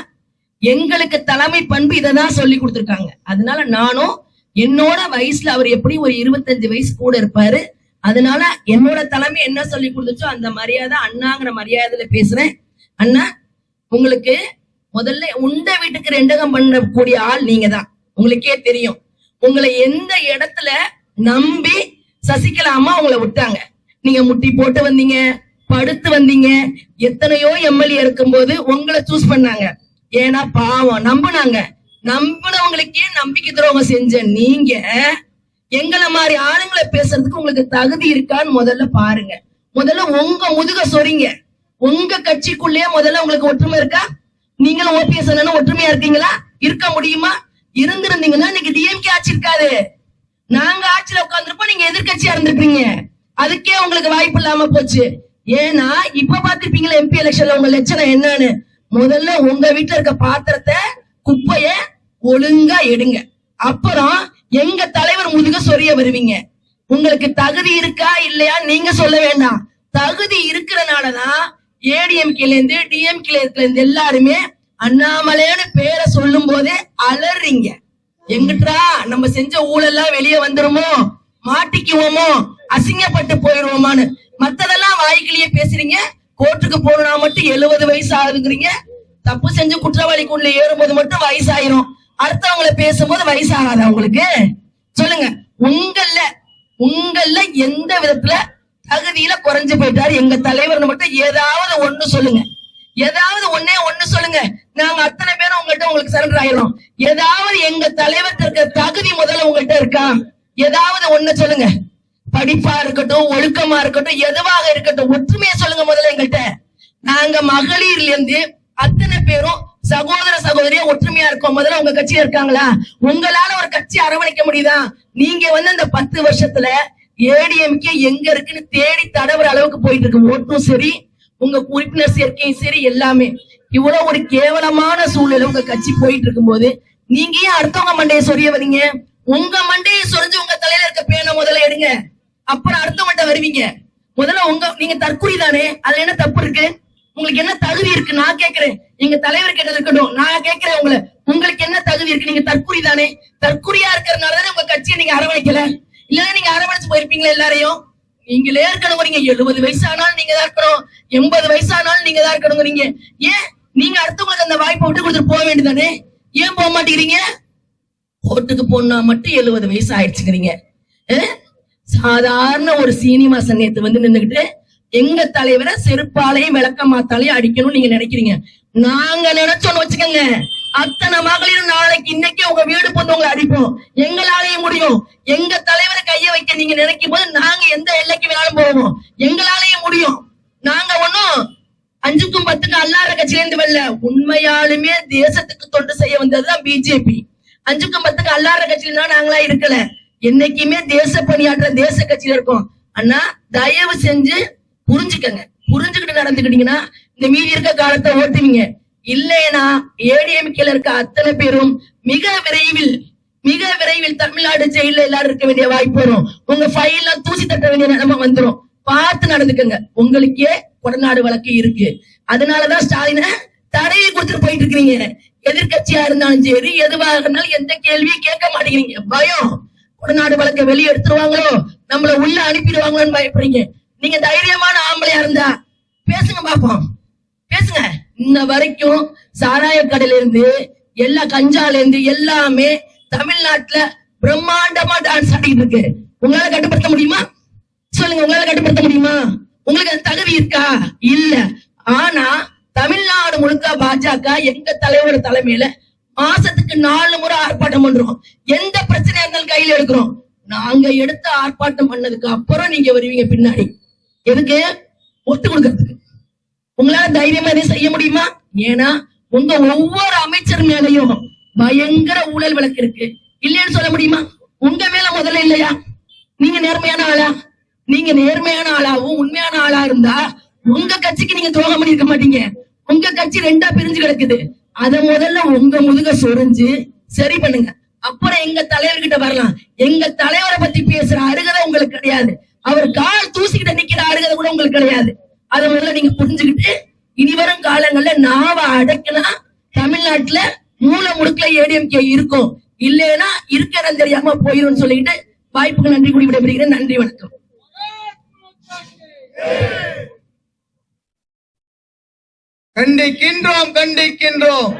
எங்களுக்கு தலைமை பண்பு இததான் சொல்லி கொடுத்திருக்காங்க. அதனால நானும் என்னோட வயசுல அவர் எப்படி ஒரு 25 வயசு கூட இருப்பாரு, அதனால என்னோட தலைமை என்ன சொல்லி கொடுத்துச்சோ அந்த மரியாதை அண்ணாங்கிற மரியாதையில பேசுறேன். அண்ணா, உங்களுக்கு முதல்ல உண்ட வீட்டுக்கு ரெண்டகம் பண்ணக்கூடிய ஆள் நீங்க தான், உங்களுக்கே தெரியும். உங்களை எந்த இடத்துல நம்பி சசிகலா அம்மா உங்களை விட்டாங்க. நீங்க முட்டி போட்டு வந்தீங்க, படுத்து வந்தீங்க. எத்தனையோ எம்எல்ஏ இருக்கும்போது உங்களை சூஸ் பண்ணாங்க. ஏன்னா பாவம் நம்பினவங்களுக்கே நம்பிக்கை துரோகம் செஞ்ச நீங்க எங்களை மாதிரி ஆளுங்களை பேசுறதுக்கு உங்களுக்கு தகுதி இருக்கான்னு முதல்ல பாருங்க. முதல்ல உங்க முதுக சொறீங்க. உங்க கட்சிக்குள்ளேயே முதல்ல உங்களுக்கு ஒற்றுமை இருக்கா? நீங்களும் ஓபிஎஸ் ஒற்றுமையா இருக்கீங்களா? இருக்க முடியுமா? இருந்திருந்தீங்கன்னா இன்னைக்கு டிஎம்கே ஆட்சி இருக்காது. நாங்க ஆட்சியில உட்கார்ந்துருப்போம், நீங்க எதிர்கட்சியா இருந்திருப்பீங்க. அதுக்கே உங்களுக்கு வாய்ப்பு இல்லாம போச்சு. ஏன்னா இப்ப பாத்திருப்பீங்களா எம்பி எலெக்ஷன்ல உங்க லட்சணம் என்னன்னு. முதல்ல உங்க வீட்டுல இருக்க பாத்திரத்தை குப்பைய ஒழுங்கா எடுங்க, அப்புறம் எங்க தலைவர் முதுக சொரிய வருவீங்க. உங்களுக்கு தகுதி இருக்கா இல்லையா நீங்க சொல்ல வேண்டாம். தகுதி இருக்கிறனாலதான் ஏடிஎம்கேல இருந்து டிஎம்கேல இருந்து எல்லாருமே அண்ணாமலைன்னு பேரை சொல்லும் போதே அலறீங்க. எங்கிட்டா நம்ம செஞ்ச ஊழல்லாம் வெளியே வந்துருமோ, மாட்டிக்குவோமோ, அசிங்கப்பட்டு போயிருவோமான்னு. மத்ததெல்லாம் வாய்க்கிலேயே பேசுறீங்க. கோர்ட்டுக்கு போனா மட்டும் 70 வயசு ஆகுதுங்கிறீங்க. தப்பு செஞ்சு குற்றவாளிக்குள்ள ஏறும்போது மட்டும் வயசாயிரும். அடுத்தவங்களை பேசும்போது வயசாகாதா உங்களுக்கு? சொல்லுங்க. உங்கள எந்த விதத்துல தகுதியில குறைஞ்சு போயிட்டாரு எங்க தலைவர்னு மட்டும் ஏதாவது ஒண்ணு சொல்லுங்க. ஏதாவது ஒண்ணு சொல்லுங்க. நாங்க அத்தனை பேரும் உங்கள்கிட்ட உங்களுக்கு சரண்டர் ஆயிரும். ஏதாவது எங்க தலைவர் இருக்க தகுதி முதல்ல உங்கள்கிட்ட இருக்கா? ஏதாவது ஒண்ணு சொல்லுங்க. படிப்பா இருக்கட்டும், ஒழுக்கமா இருக்கட்டும், எதுவாக இருக்கட்டும், ஒற்றுமையா சொல்லுங்க முதல்ல எங்கள்கிட்ட. நாங்க மகளிர்ல இருந்து அத்தனை பேரும் சகோதர சகோதரியா ஒற்றுமையா இருக்கோம். முதல்ல உங்க கட்சியில இருக்காங்களா? உங்களால ஒரு கட்சி அரவணைக்க முடியுதா? நீங்க வந்து இந்த 10 வருஷத்துல ஏடிஎம்கே எங்க இருக்குன்னு தேடி தடவுற அளவுக்கு போயிட்டு இருக்கு. ஓட்டும் சரி, உங்க உறுப்பினர் சேர்க்கையும் சரி, எல்லாமே. இவ்வளவு ஒரு கேவலமான சூழ்நிலை உங்க கட்சி போயிட்டு இருக்கும் போது நீங்க ஏன் அடுத்தவங்க மண்டையை சொரிய வரீங்க? உங்க மண்டையை சொரிஞ்சு உங்க தலையில இருக்க பேனை முதல்ல எடுங்க, அப்புறம் அடுத்தவங்கள்ட்ட வருவீங்க. முதல்ல நீங்க தற்குறி தானே, அதுல என்ன தப்பு இருக்கு? உங்களுக்கு என்ன தகுதி இருக்கு? நான் கேட்கிறேன். எங்க தலைவர் கேட்டது இருக்கட்டும், நான் கேட்கிறேன் உங்களுக்கு என்ன தகுதி இருக்கு? நீங்க தற்குறி தானே. தற்குறியா இருக்கிறதுனாலதானே உங்க கட்சியை நீங்க அரவணைக்கல. இல்லன்னா நீங்க அரவணைச்சு போயிருப்பீங்களா எல்லாரையும்? நீங்களே இருக்கணும். 70 வயசு ஆனாலும் நீங்க தான் இருக்கணும், 80 வயசு ஆனாலும் நீங்க தான் இருக்கணுங்கிறீங்க. ஏன் நீங்க அடுத்தவங்களுக்கு அந்த வாய்ப்பை விட்டு கொடுத்துட்டு போக வேண்டியதானே? ஏன் போக மாட்டேங்கிறீங்க? கோர்ட்டுக்கு போனா மட்டும் 70 வயசு ஆயிடுச்சுக்கிறீங்க. சாதாரண ஒரு சீனிவாசன் நேத்து வந்து நின்றுகிட்டு எங்க தலைவரை செருப்பாலையும் விளக்க மாத்தாலையும் அடிக்கணும்னு நீங்க நினைக்கிறீங்க. நாங்க நினைச்சோன்னு வச்சுக்கோங்க, அத்தனை மகளிரும் நாளைக்கு இன்னைக்கு உங்க வீடு போந்து உங்களை அடிப்போம். எங்களாலேயும் முடியும். எங்க தலைவரை கைய வைக்க நீங்க நினைக்கும் போது நாங்க எந்த எல்லைக்கு வேணாலும் போவோம். எங்களாலேயும் முடியும். நாங்க ஒண்ணும் 5க்கும் 10க்கும் அல்லாத கட்சியில இருந்து வரல. உண்மையாலுமே தேசத்துக்கு தொண்டு செய்ய வந்ததுதான் பிஜேபி. 5க்கும் 10க்கும் அல்லாத கட்சியில நாங்களா இருக்கல. என்னைக்குமே தேச பணியாற்ற தேச கட்சியில இருக்கோம். அண்ணா தயவு செஞ்சு புரிஞ்சுக்கங்க. புரிஞ்சுக்கிட்டு நடந்துக்கிட்டீங்கன்னா இந்த மீதி இருக்க காலத்தை ஓட்டுவீங்க. இல்லைன்னா ஏடிஎம்கேல இருக்க அத்தனை பேரும் மிக விரைவில் தமிழ்நாடு ஜெயில எல்லாரும் இருக்க வேண்டிய வாய்ப்பு வரும். உங்க ஃபைல் தூசி தட்ட வேண்டிய நிலைமை வந்துரும். பார்த்து நடந்துக்கங்க. உங்களுக்கே கொடநாடு வழக்கு இருக்கு. அதனாலதான் ஸ்டாலின தடையை கொடுத்துட்டு போயிட்டு இருக்கிறீங்க. எதிர்கட்சியா இருந்தாலும் சரி, எதுவாக இருந்தாலும் எந்த கேள்வியும் கேட்க மாட்டேங்கிறீங்க. பயம். கொடநாடு வழக்கை வெளியே எடுத்துருவாங்களோ, நம்மள உள்ள அனுப்பிடுவாங்களோன்னு பயப்படுறீங்க. நீங்க தைரியமான ஆம்பளையா இருந்தா பேசுங்க பாப்போம், பேசுங்க. இன்ன வரைக்கும் சாராய கடையில இருந்து எல்லா கஞ்சால இருந்து எல்லாமே தமிழ்நாட்டுல பிரம்மாண்டமா டான்ஸ் ஆடிட்டு இருக்கு. உங்களால கட்டுப்படுத்த முடியுமா? சொல்லுங்க, உங்களால கட்டுப்படுத்த முடியுமா? உங்களுக்கு அந்த தகுதி இருக்கா? இல்ல. ஆனா தமிழ்நாடு முழுக்க பாஜக எங்க தலைவர் தலைமையில மாசத்துக்கு 4 முறை ஆர்ப்பாட்டம் பண்றோம். எந்த பிரச்சனையா இருந்தாலும் கையில எடுக்கிறோம். நாங்க எடுத்த ஆர்ப்பாட்டம் பண்ணதுக்கு அப்புறம் நீங்க வருவீங்க பின்னாடி. எதுக்கு? ஒத்து கொடுக்கறதுக்கு. உங்களால தைரியமா எதையும் செய்ய முடியுமா? ஏன்னா உங்க ஒவ்வொரு அமைச்சர் மேலையும் பயங்கர ஊழல் வழக்கு இருக்கு. இல்லைன்னு சொல்ல முடியுமா? உங்க மேல முதல்ல இல்லையா? நீங்க நேர்மையான ஆளா? நீங்க நேர்மையான ஆளாவும் உண்மையான ஆளா இருந்தா உங்க கட்சிக்கு நீங்க துரோகம் பண்ணிருக்க மாட்டீங்க. உங்க கட்சி 2ஆ பிரிஞ்சு கிடக்குது. அத முதல்ல உங்க முதுக சொரிஞ்சு சரி பண்ணுங்க. அப்புறம் எங்க தலைவர்கிட்ட வரலாம். எங்க தலைவரை பத்தி பேசுற அருகதை உங்களுக்கு கிடையாது. அவர் கால் தூசிக்கிட்ட நிக்கிற அருகதை கூட உங்களுக்கு கிடையாது. அதை முதல்ல நீங்க புரிஞ்சுக்கிட்டு இனி வரும் காலங்கள்ல நாவ அடக்கினா தமிழ்நாட்டுல மூல முடுக்கல ஏடிஎம்கே இருக்கும். இல்லைன்னா இருக்க இடம் தெரியாம போயிரும் சொல்லிட்டு வாய்ப்புக்கு நன்றி கூடி விடைபெறுகிறேன். நன்றி, வணக்கம். கண்டிக்கின்றோம் கண்டிக்கின்றோம்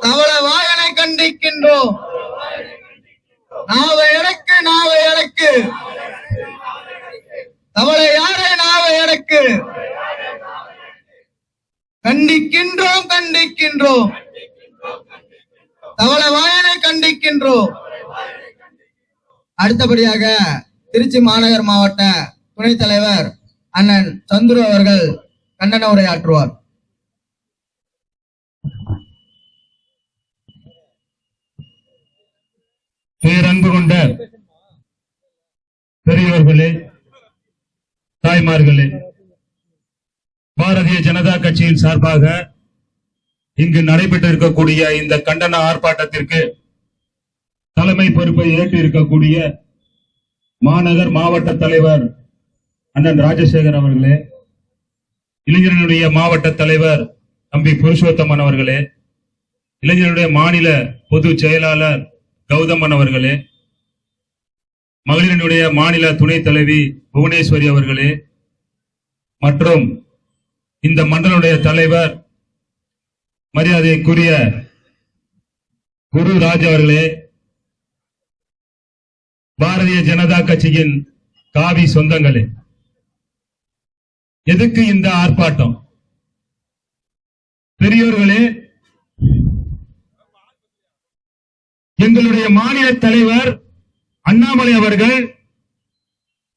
தவள வாயனை கண்டிக்கின்றோம். நாவை அடக்கு நாவை அடக்கு, தவளை யாரே நாவை அடக்கு. கண்டிக்கின்றோம் கண்டிக்கின்றோம் தவள வாயனை கண்டிக்கின்றோம். அடுத்தபடியாக திருச்சி மாநகர் மாவட்ட துணைத் தலைவர் அண்ணன் சந்துரு அவர்கள் கண்டன உரையாற்றுவார். பேரன்பு கொண்ட பெரியோர்களே, தாய்மார்களே, பாரதிய ஜனதா கட்சியின் சார்பாக இங்கு நடைபெற்று இருக்கக்கூடிய இந்த கண்டன ஆர்ப்பாட்டத்திற்கு தலைமை பொறுப்பை ஏற்று இருக்கக்கூடிய மாநகர் மாவட்ட தலைவர் அண்ணன் ராஜசேகர் அவர்களே, இளைஞர்களுடைய மாவட்ட தலைவர் தம்பி புருஷோத்தமன் அவர்களே, இளைஞர்களுடைய மாநில பொதுச் செயலாளர் கௌதமன் அவர்களே, மகளிரினுடைய மாநில துணைத் தலைவி புவனேஸ்வரி அவர்களே, மற்றும் இந்த மண்டலுடைய தலைவர் மரியாதைக்குரிய குரு ராஜ் அவர்களே, பாரதிய ஜனதா கட்சியின் காவி சொந்தங்களே, எதுக்கு இந்த ஆர்ப்பாட்டம்? பெரியோர்களே, எங்களுடைய மாநில தலைவர் அண்ணாமலை அவர்கள்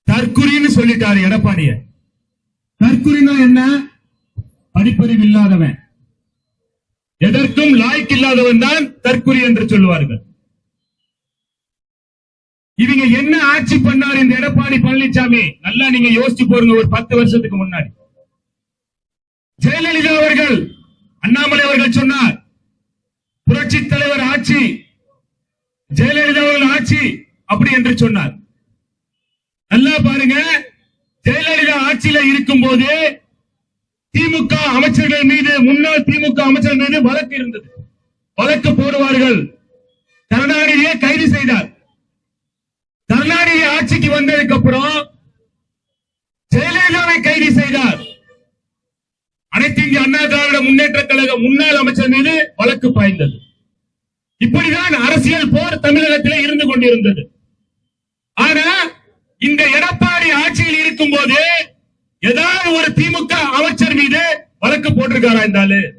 தற்குறின்னு சொல்லிட்டாரு எடப்பாடிய. தற்குறினா என்ன? படிப்பறிவு இல்லாதவன், எதற்கும் லாய்க்கு இல்லாதவன் தான் தற்குறி என்று சொல்லுவார்கள். இவங்க என்ன ஆட்சி பண்ணார் இந்த எடப்பாடி பழனிசாமி? நல்லா நீங்க யோசிச்சு போறீங்க. ஒரு 10 வருஷத்துக்கு முன்னாடி ஜெயலலிதா அவர்கள், அண்ணாமலை அவர்கள் சொன்னார் புரட்சி தலைவர் ஆட்சி, ஜெயலலிதா அவர்கள் ஆட்சி அப்படி என்று சொன்னார். நல்லா பாருங்க, ஜெயலலிதா ஆட்சியில இருக்கும் போது திமுக அமைச்சர்கள் மீது, முன்னாள் திமுக அமைச்சர்கள் மீது வழக்கு இருந்தது. வழக்கு போடுவார்கள். கருணாநிதியை கைது செய்தார். கருணாநிதி ஆட்சிக்கு வந்ததுக்கு அப்புறம் ஜெயலலிதாவை கைது செய்தார். அனைத்து இந்திய அண்ணா திராவிட முன்னேற்ற கழக முன்னாள் அமைச்சர் மீது வழக்கு பாய்ந்தது. இப்படிதான் அரசியல் போர் தமிழகத்தில் இருந்து கொண்டிருந்தது. ஆனா இந்த எடப்பாடி ஆட்சியில் இருக்கும் போது ஏதாவது ஒரு திமுக அமைச்சர் மீது வழக்கு போட்டிருக்காரா? இருந்தாலும்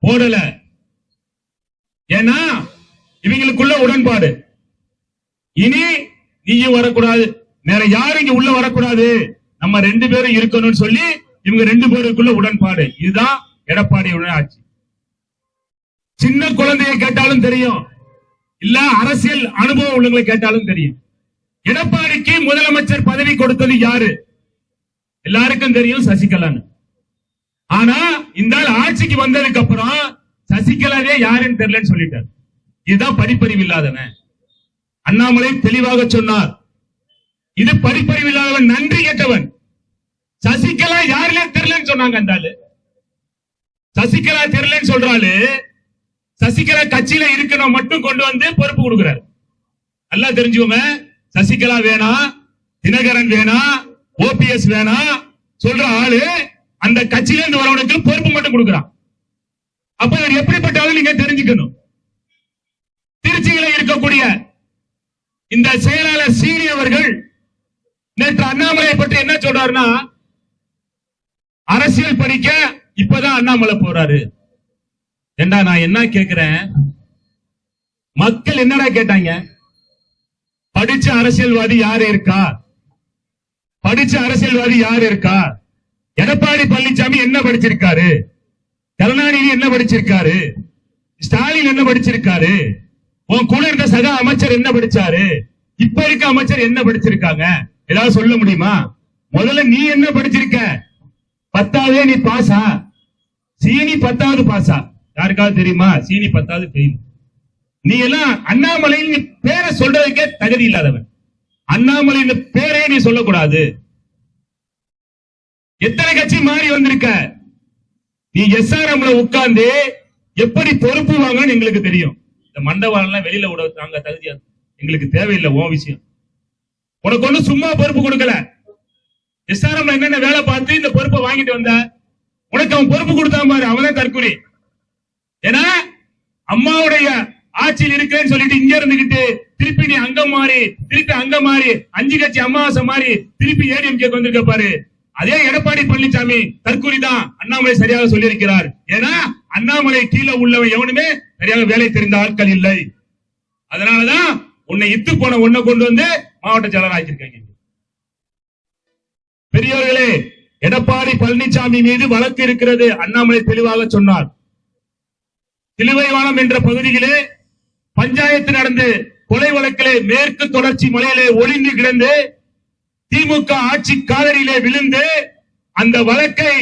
போடல. ஏன்னா இவங்களுக்குள்ள உடன்பாடு. இனி நீயும் வரக்கூடாது, வேற யாரும் இங்க உள்ள வரக்கூடாது, நம்ம 2 பேரும் இருக்கணும்னு சொல்லி இவங்க 2 பேருக்குள்ள உடன்பாடு. இதுதான் எடப்பாடியோட ஆட்சி. சின்ன குழந்தையை கேட்டாலும் தெரியும், இல்ல அரசியல் அனுபவம் உள்ளவங்களை கேட்டாலும் தெரியும். எடப்பாடிக்கு முதலமைச்சர் பதவி கொடுத்தது யாரு? எல்லாருக்கும் தெரியும், சசிகலான்னு. ஆனா இந்த ஆட்சிக்கு வந்ததுக்கு அப்புறம் சசிகலாவே யாருன்னு தெரியலன்னு சொல்லிட்டார். இதுதான் படிப்பறிவு இல்லாதவன். அண்ணாமலை தெளிவாக சொன்னார், இது படிப்பறிவு இல்லாதவன், நன்றி கேட்டவன். சசிகலா யாருலே தெரியலன்னு சொன்னாங்க. அந்த ஆளு சசிகலா தெரியலன்னு சொல்றாரு. சசிகலா கட்சியில இருக்கணும் மட்டும் கொண்டு வந்து பொறுப்பு கொடுக்கிறார். நல்லா தெரிஞ்சுக்கோங்க, சசிகலா வேணா, தினகரன் வேணா, ஓபிஎஸ் வேணா சொல்ற ஆளு அந்த கட்சியில இருந்து வரவனுக்கு பொறுப்பு மட்டும் கொடுக்கிறான். அப்ப இவர் எப்படிப்பட்ட ஆளு நீங்க தெரிஞ்சுக்கணும். திருச்சியில இருக்கக்கூடிய இந்த செயலாளர் சீனி அவர்கள் நேற்று அண்ணாமலை பற்றி என்ன சொல்றாருன்னா, அரசியல் படிக்க இப்பதான் அண்ணாமலை போறாரு. ஏண்டா நான் என்ன கேட்கிறேன், மக்கள் என்னடா கேட்டாங்க? படிச்ச அரசியல்வாதி யாரு இருக்கா? படிச்ச அரசியல்வாதி யாரு இருக்கா? எடப்பாடி பழனிசாமி என்ன படிச்சிருக்காரு? கருணாநிதி என்ன படிச்சிருக்காரு? ஸ்டாலின் என்ன படிச்சிருக்காரு? உன் கூட இருந்த சக அமைச்சர் என்ன படிச்சாரு? இப்ப இருக்க அமைச்சர் என்ன படிச்சிருக்காங்க? ஏதாவது சொல்ல முடியுமா? முதல்ல நீ என்ன படிச்சிருக்க? 10வது நீ பாஸா? சீனி 10வது பாஸா? யாருக்காவது தெரியுமா? சீனி 10வது ஃபெயில். நீ எல்லாம் அண்ணாமலையின் பேரை சொல்றதுக்கே தகுதி இல்லாதவன். அண்ணாமலையின் பேரே நீ சொல்லக்கூடாது. எத்தனை கட்சி மாறி வந்திருக்க? நீ எஸ்ஆர்எம்ல உட்கார்ந்து எப்படி பொறுப்பு வாங்கன்னு எங்களுக்கு தெரியும். இந்த மண்டபாலாம் வெளியில விட நாங்க தகுதியா, எங்களுக்கு தேவையில்லை உன் விஷயம். உனக்கு ஒண்ணு சும்மா பொறுப்பு கொடுக்கல. எஸ்ஆர்எம்ல என்னென்ன வேலை பார்த்து இந்த பொறுப்பை வாங்கிட்டு வந்த, உனக்கு அவன் பொறுப்பு கொடுத்தான் பாரு, அவன் தற்கொலை. ஏன்னா அம்மாவுடைய ஆட்சியில் இருக்கிறேன்னு சொல்லிட்டு இங்க இருந்துகிட்டு திருப்பி நீ அங்க மாறி, திருப்பி அங்க மாறி, 5 கட்சி அமாவாசை மாறி திருப்பி ஏடிஎம்கே வந்திருக்க பாரு. அதே எடப்பாடி பழனிசாமி தற்கொலை தான். அண்ணாமலை சரியாக சொல்லி இருக்கிறார். ஏன்னா அண்ணாமலை கீழே உள்ளவன் எவனுமே சரியாக வேலை தெரிந்த ஆட்கள் இல்லை. அதனாலதான் உன்னை இத்து போன ஒன்ன கொண்டு வந்து மாவட்ட செயலர் ஆக்கியிருக்காங்க. பெரியவர்களே, எடப்பாடி பழனிசாமி மீது வழக்கு இருக்கிறது. அண்ணாமலை தெளிவாக சொன்னார். திலுவைவானம் என்ற பகுதியிலே பஞ்சாயத்து நடந்து கொலை வழக்கிலே மேற்கு தொடர்ச்சி மலையிலே ஒளிந்து கிடந்து திமுக ஆட்சி காலடியிலே விழுந்து அந்த வழக்கை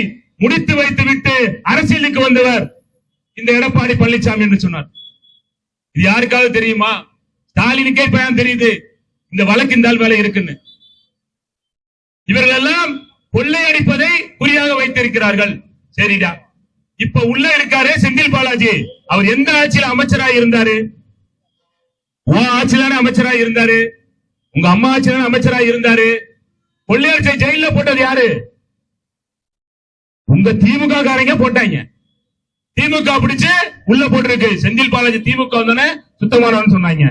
முடித்து வைத்து விட்டு அரசியலுக்கு வந்தவர் இந்த எடப்பாடி பழனிசாமி என்று சொன்னார். இது யாருக்காவது தெரியுமா? ஸ்டாலினுக்கே பயன் தெரியுது இந்த வழக்கு இந்த வேலை இருக்குன்னு. இவர்கள் எல்லாம் கொள்ளையடிப்பதை குறியாக வைத்திருக்கிறார்கள். சரிடா, இப்ப உள்ள இருக்காரு செந்தில் பாலாஜி. அவர் எந்த ஆட்சியில் அமைச்சராக இருந்தாரு? உன் ஆட்சியிலான அமைச்சராக இருந்தாரு, உங்க அம்மா ஆட்சியிலான அமைச்சராக இருந்தாரு. கொள்ளையடிச்ச ஜெயில போட்டது யாரு? உங்க திமுக காரங்க போட்டாங்க. திமுக பிடிச்சு உள்ள போட்டிருக்கு. செந்தில் பாலாஜி திமுக வந்தோடனே சுத்தமானவன் சொன்னாங்க.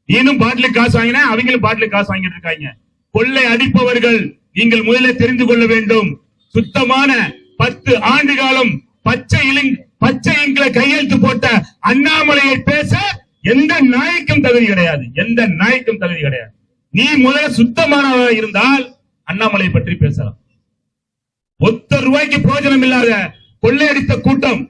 நீனும் பாட்டிலுக்கு காசு வாங்கின, அவங்களும் பாட்டிலுக்கு காசு வாங்கிட்டு இருக்காங்க. கொள்ளை அடிப்பவர்கள் நீங்கள் முதலில் தெரிந்து கொள்ள வேண்டும். சுத்தமான 10 ஆண்டு காலம் பச்சை இங்கில கையெழுத்து போட்ட அண்ணாமலையை பேச எந்த நாய்க்கும் தகுதி கிடையாது. எந்த நாய்க்கும் தகுதி கிடையாது. நீ முதல்ல சுத்தமானவராக இருந்தால் அண்ணாமலை பற்றி பேசலாம். ₹1 பிரயோஜனம் இல்லாத கொள்ளையடித்த கூட்டம்.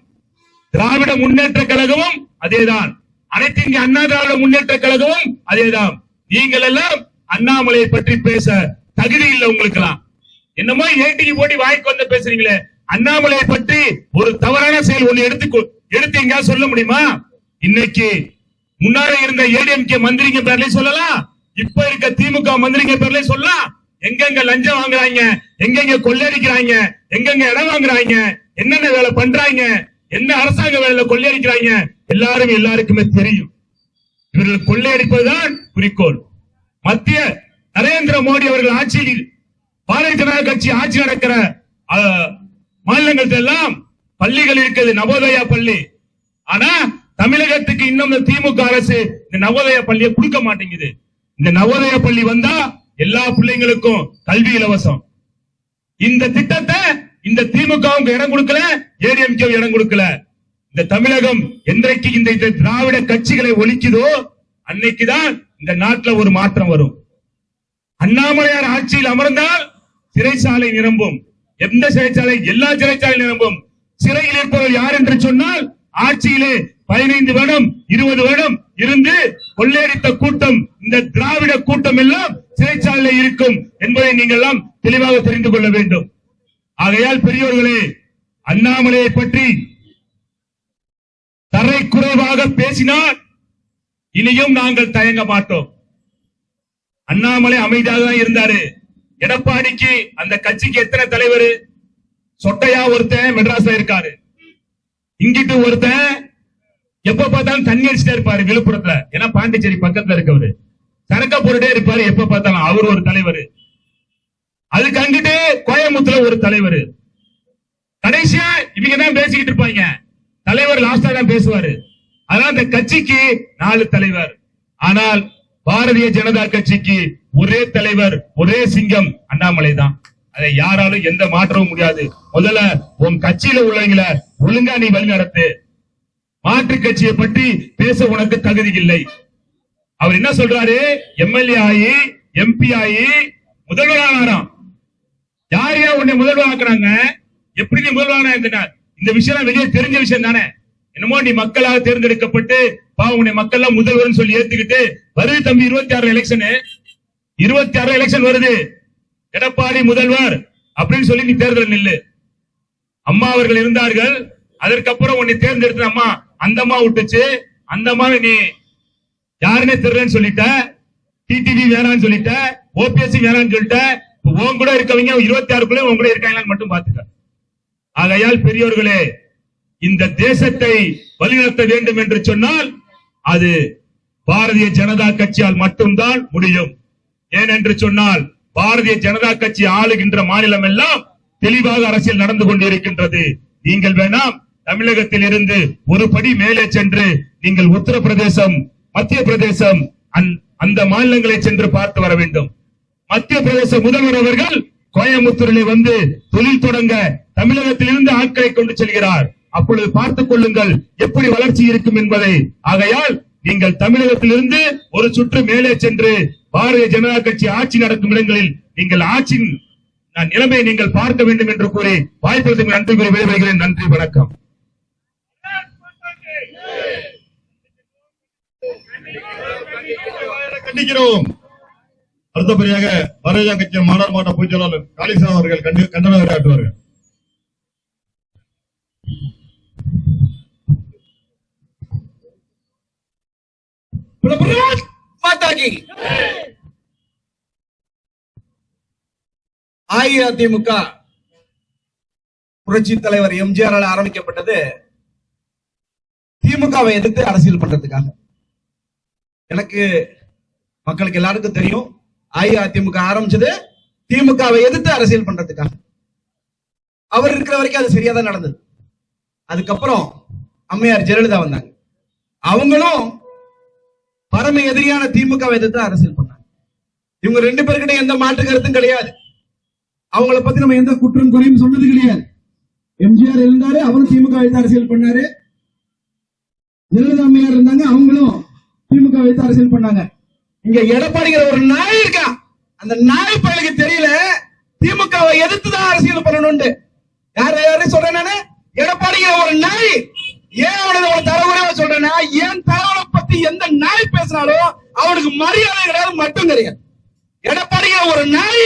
திராவிட முன்னேற்ற கழகமும் அதேதான், அனைத்து இந்திய அண்ணா திராவிட முன்னேற்ற கழகமும் அதேதான். நீங்கள் எல்லாம் அண்ணாமலையை பற்றி பேச தகுதி இல்லை உங்களுக்கு எல்லாம். என்னமோ ஏடிக்கு போட்டி வாய்க்கு வந்து பேசுறீங்களே. அண்ணாமலையை பற்றி ஒரு தவறான செயல் ஒண்ணு எடுத்து எங்க சொல்ல முடியுமா? இன்னைக்கு முன்னாடி இருந்த ஏடிஎம்கே மந்திரிங்க பேர்லயும் சொல்லலாம், இப்ப இருக்க திமுக மந்திரிங்க பேர்லயும் சொல்லலாம். எங்கெங்க லஞ்சம் வாங்குறாங்க, எங்கெங்க கொள்ளையடிக்கிறாங்க, எங்கெங்க இடம் வாங்குறாங்க, என்னென்ன வேலை பண்றாங்க, என்ன அரசாங்க வேலையில கொள்ளையடிக்கிறாங்க, எல்லாருக்குமே தெரியும். இவர்கள் கொள்ளையடிப்பதுதான் குறிக்கோள். மத்திய நரேந்திர மோடி அவர்கள் ஆட்சியில் பாரதிய ஜனதா கட்சி ஆட்சி நடக்கிற மாநிலங்கள் எல்லாம் பள்ளிகள் இருக்குது, நவோதயா பள்ளி. ஆனா தமிழகத்துக்கு இன்னும் திமுக அரசு இந்த நவோதயா பள்ளியை கொடுக்க மாட்டேங்குது. இந்த நவோதயா பள்ளி வந்தா எல்லா பிள்ளைங்களுக்கும் கல்வி இலவசம். இந்த திட்டத்தை இந்த திமுகவுக்கு இடம் கொடுக்கல, ஏடிஎம்கே இடம் கொடுக்கல. இந்த தமிழகம் என்றைக்கு இந்த திராவிட கட்சிகளை ஒழிக்குதோ அன்னைக்குதான் இந்த நாட்டில் ஒரு மாற்றம் வரும். அண்ணாமலையார் ஆட்சியில் அமர்ந்தால் சிறைச்சாலை நிரம்பும். எந்த சிறைச்சாலை? எல்லா சிறைச்சாலை நிரம்பும். சிறையில் இருப்பவர் யார் என்று சொன்னால் ஆட்சியிலே 15 வருடம் 20 வருடம் இருந்து கொள்ளையடித்த கூட்டம், இந்த திராவிட கூட்டம் எல்லாம் சிறைச்சாலையில் இருக்கும் என்பதை நீங்கள் எல்லாம் தெளிவாக தெரிந்து கொள்ள வேண்டும். ஆகையால் பெரியோர்களே, அண்ணாமலையை பற்றி தரை குறைவாக பேசினார் இனியும் நாங்கள் தயங்க மாட்டோம். அண்ணாமலை அமைதியாக தான் இருந்தாரு. எடப்பாடிக்கு அந்த கட்சிக்கு எத்தனை தலைவர்? சொட்டையா ஒருத்தன் மெட்ராஸ்ல இருக்காரு, இங்கிட்டு ஒருத்தன் எப்ப பார்த்தாலும் தண்ணி அடிச்சுட்டே இருப்பாரு விழுப்புரத்துல, ஏன்னா பாண்டிச்சேரி பக்கத்துல இருக்கவரு, சரக்க போட்டுட்டே இருப்பாரு எப்ப பார்த்தாலும், அவர் ஒரு தலைவர். அதுக்கு அங்கிட்டு கோயம்புத்தூர்ல ஒரு தலைவர். கடைசியா இவங்க தான் பேசிக்கிட்டு இருப்பாங்க, தலைவர் லாஸ்டா தான் பேசுவாரு. அதான் அந்த கட்சிக்கு 4 தலைவர். ஆனால் பாரதிய ஜனதா கட்சிக்கு ஒரே தலைவர், ஒரே சிங்கம் அண்ணாமலை தான். அதை யாராலும் எந்த மாற்றவும் முடியாது. முதல்ல உன் கட்சியில உள்ளவங்கள ஒழுங்கா நீ வழி நடத்து. மாற்று கட்சியை பற்றி பேச உனக்கு தகுதி இல்லை. அவர் என்ன சொல்றாரு? எம்எல்ஏ ஆகி எம்பி ஆகி முதல்வரானாராம். யார் யார் உன்னை முதல்வர் ஆக்குறாங்க? எப்படி நீ முதல்வரான? இந்த விஷயம் வெளியே தெரிஞ்ச விஷயம் தானே. என்னமோ நீ மக்களாக தேர்ந்தெடுக்கப்பட்டு உன்னை மக்கள் முதல்வர் சொல்லி ஏத்துக்கிட்டு வருது தம்பி. 26 எலெக்ஷன் வருது. எடப்பாடி முதல்வர் அப்படின்னு சொல்லி நீ தேர்தல் நில்லு. அம்மா அவர்கள் இருந்தார்கள், அதற்கப்புறம் உன்னை தேர்ந்தெடுத்த அம்மா அந்த அம்மா விட்டுச்சு. அந்த அம்மா நீ யாருன்னே தெரியலன்னு சொல்லிட்ட, டிடிவி வேணான்னு சொல்லிட்ட, ஓபிஎஸ்சி வேணான்னு சொல்லிட்ட. உன் கூட இருக்கவங்க 26 உன் கூட இருக்காங்களான்னு மட்டும் பாத்துக்க. ஆகையால் பெரியோர்களே, இந்த தேசத்தை வழிநடத்த வேண்டும் என்று சொன்னால் அது பாரதிய ஜனதா கட்சியால் மட்டும்தான் முடியும். ஏனென்று சொன்னால் பாரதிய ஜனதா கட்சி ஆளுகின்ற மாநிலம் எல்லாம் தெளிவாக அரசியல் நடந்து கொண்டிருக்கின்றது. நீங்கள் வேணாம் தமிழகத்தில் இருந்து ஒரு படி மேலே சென்று நீங்கள் உத்தரப்பிரதேசம், மத்திய பிரதேசம் அந்த மாநிலங்களை சென்று பார்த்து வர வேண்டும். மத்திய பிரதேச முதல்வர் அவர்கள் கோயம்புத்தூரிலே வந்து தொழில் தொடங்க தமிழகத்திலிருந்து ஆட்களை கொண்டு செல்கிறார். அப்பொழுது பார்த்துக் கொள்ளுங்கள் எப்படி வளர்ச்சி இருக்கும் என்பதை. ஆகையால் நீங்கள் தமிழகத்திலிருந்து ஒரு சுற்று மேலே சென்று பாரதிய ஜனதா கட்சி ஆட்சி நடக்கும் இடங்களில் நீங்கள் ஆட்சியின் நிலைமையை நீங்கள் பார்க்க வேண்டும் என்று கூறி வாய்ப்பு நன்றி கூறி விடைபெறுகிறேன். நன்றி, வணக்கம். கண்டிக்கிறோம். அடுத்தபடியாக பாரதிய கட்சி மாநகர் மாவட்ட பொதுச் செயலாளர் காளிசாமி அவர்கள் கண்டன உரையாற்றுவார்கள். அஇஅதிமுக புரட்சி தலைவர் எம்ஜிஆரால் ஆரம்பிக்கப்பட்டது திமுகவை எதிர்த்து அரசியல் பண்றதுக்காக. எனக்கு மக்களுக்கு எல்லாருக்கும் தெரியும், அஇஅதிமுக ஆரம்பிச்சது திமுகவை எதிர்த்து அரசியல் பண்றதுக்காக. அவர் இருக்கிற வரைக்கும் அது சரியா தான் நடந்தது. அதுக்கப்புறம் அம்மையார் ஜெயலலிதா வந்தாங்க. அவங்களும் பரம எதிரியான திமுகவை எதிர்த்து அரசியல் பண்ணாங்க. இவங்க 2 பேர்கிட்ட எந்த மாற்று கருத்தும் கிடையாது. அவங்களை பத்தி நம்ம எந்த குற்றம் குறையும் சொன்னது கிடையாது. எம்ஜிஆர் இருந்தாரு, அவரும் திமுக வைத்து அரசியல் பண்ணாரு. ஜெயலலிதா அம்மையார் இருந்தாங்க, அவங்களும் திமுக வைத்து அரசியல் பண்ணாங்க. இங்க எடப்பாடிங்கிற ஒரு நாய் இருக்கா, அந்த நாய் பயலுக்கு தெரியல திமுகவை எதிர்த்து தான் அரசியல் பண்ணணும். யாரையும் சொல்றேன் நானு, எடப்பாடிங்கிற ஒரு நாய். ஏன் அவனோட தலைவரை சொல்றேன்னா, என் தலைவரை பத்தி எந்த நாய் பேசினாலும் அவனுக்கு மரியாதை கிடையாது, மட்டும் கிடையாது. எடப்பாடிங்கிற ஒரு நாய்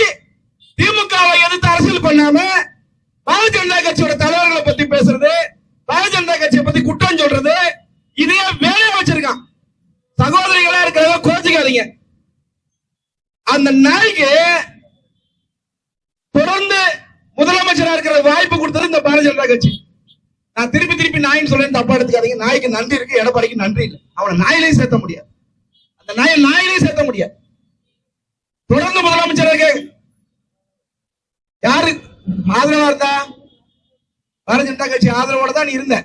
திமுகவை எதிர்த்து அரசியல் பண்ணாம பாரதிய ஜனதா கட்சியோட தலைவர்களை பத்தி பேசுறது, பாரதிய ஜனதா கட்சியை பத்தி குற்றம் சொல்றது, இதையே வேலையா வச்சிருக்கான். சகோதரிகளா இருக்கிறத கோச்சிக்காதீங்க. அந்த நாய்க்கு தொடர்ந்து முதலமைச்சரா இருக்கிற வாய்ப்பு கொடுத்தது இந்த பாரதிய ஜனதா கட்சி. நான் திருப்பி நாயின்னு சொல்றேன், தப்பா எடுத்துக்காதீங்க. நாய்க்கு நன்றி இருக்கு, எடப்பாடிக்கு நன்றி இல்லை. அவனை நாயிலையும் சேர்த்த முடியாது, அந்த நாயிலையும் சேர்த்த முடியாது. தொடர்ந்து முதலமைச்சராக யாரு ஆதரவா இருந்தா? பாரதிய ஜனதா கட்சி ஆதரவோட தான் நீ இருந்த.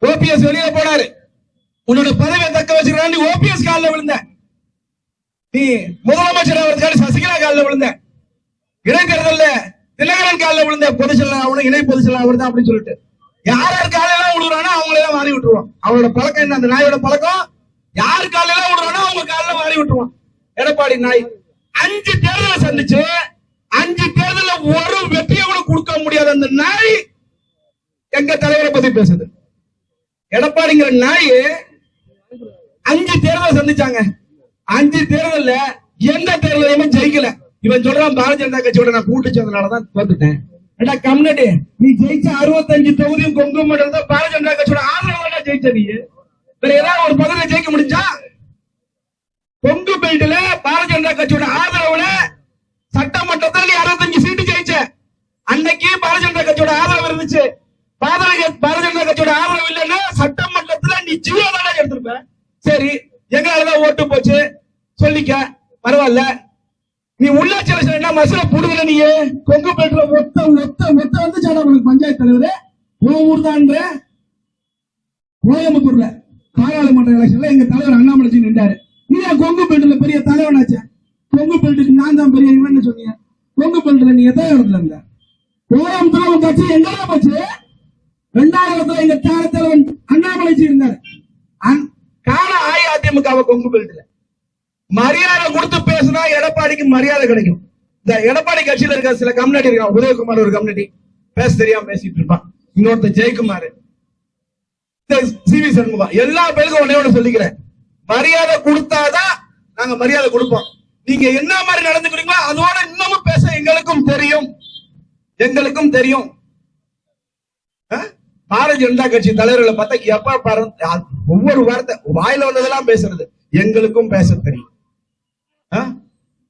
ஓபிஎஸ் வெளியில போனாரு, உன்னோட பதவியை தக்க வச்சுக்கிறான். நீ ஓபிஎஸ் காலில் விழுந்த, நீ முதலமைச்சர் அவர்களுக்கு சசிகலா காலில் விழுந்த, இடைத்தேர்தல்ல தினகரன் காலில் விழுந்த, பொதுச்செயலாளர் அவனு இணை பொதுச்செயலாளர் அவர் தான் அப்படின்னு சொல்லிட்டு யார் காலையெல்லாம் விழுறானோ அவங்களெல்லாம் மாறி விட்டுருவான். அவனோட பழக்கம் என்ன? அந்த நாயோட பழக்கம், யார் காலையெல்லாம் விழுறானோ அவங்க காலில் மாறி விட்டுருவான். எடப்பாடி நாய் 5 தேர்தலை சந்திச்சு 5 தேர்தல ஒரு வெற்றியை கூட கொடுக்க முடியாத அந்த நாய் எங்க தலைவரை பத்தி பேசுது. எடப்பாடிங்கிற நாய் 5 தேர்தல் சந்திச்சாங்க. 5 தேர்தல்ல எந்த தேர்தலையுமே ஜெயிக்கல. இவன் சொல்றான் பாரதிய ஜனதா கட்சியோட நான் கூட்டு சேர்ந்தனாலதான் தோத்துட்டேன். ஏடா கம்யூனிட்டி, நீ ஜெயிச்ச 65 தொகுதியும் கொங்கு மண்டலம் தான் பாரதிய ஜனதா கட்சியோட ஆதரவு ஜெயிச்ச. நீ வேற ஏதாவது ஒரு பகுதியில் ஜெயிக்க முடிஞ்சா? கொங்கு பெல்ட்ல பாரதிய ஜனதா கட்சியோட ஆதரவுல சட்டமன்றத்தில் நீ 65 சீட்டு ஜெயிச்ச. அன்னைக்கு பாரதிய ஜனதா கட்சியோட ஆதரவு இருந்துச்சு. பாரதிய ஜனதா கட்சியோட ஆதரவு இல்லைன்னா சட்டமன்றத்துல நீ ஜீவாதான எடுத்திருப்ப. சரி, எங்களாலதான் ஓட்டு போச்சு சொல்லிக்க, பரவாயில்ல. நீ உள்ளாட்சி எலெக்ஷன் என்ன மசூல புடுங்கல. நீ கொங்கு பெல்ட்ல ஒத்த வந்து சாடா உனக்கு பஞ்சாயத்து தலைவர் உன் ஊர் தான். கோயம்புத்தூர்ல பாராளுமன்ற எலெக்ஷன்ல எங்க தலைவர் அண்ணாமலை நின்றாரு. நீ கொங்கு பெல்ட்ல பெரிய தலைவனாச்ச. கொங்கு பெல்ட்டுக்கு நான் தான் பெரிய இவன் சொன்னீங்க. கொங்கு பெல்ட்ல நீ எத்தனை இடத்துல இருந்த? கோயம்புத்தூர்ல உங்க கட்சி எங்கடா போச்சு? 2வது இடத்துல எங்க தலைவன் அண்ணாமலை இருந்தாரு. காண அஇஅதிமுக கொங்கு பெல்ட்ல மரியாதை கொடுத்து பேசினா எடப்பாடிக்கு மரியாதை கிடைக்கும். இந்த எடப்பாடி கட்சியில இருக்க சில கம்யூனிட்டி இருக்கான். உதயகுமார் ஒரு கம்யூனிட்டி பேச தெரியாம பேசிட்டு இருப்பான். இன்னொருத்த ஜெயக்குமார், சிவி சண்முகம், எல்லா பேருக்கும் ஒன்னே ஒண்ணு சொல்லிக்கிறேன். மரியாதை கொடுத்தாதான் நாங்க மரியாதை கொடுப்போம். நீங்க என்ன மாதிரி நடந்துக்கிறீங்களோ அதோட இன்னமும் பேச எங்களுக்கும் தெரியும். பாரதிய ஜனதா கட்சி தலைவர்களை பார்த்தா எப்ப பாரு ஒவ்வொரு வார்த்தை வாயில வந்ததெல்லாம் பேசுறது. எங்களுக்கும் பேச தெரியும்.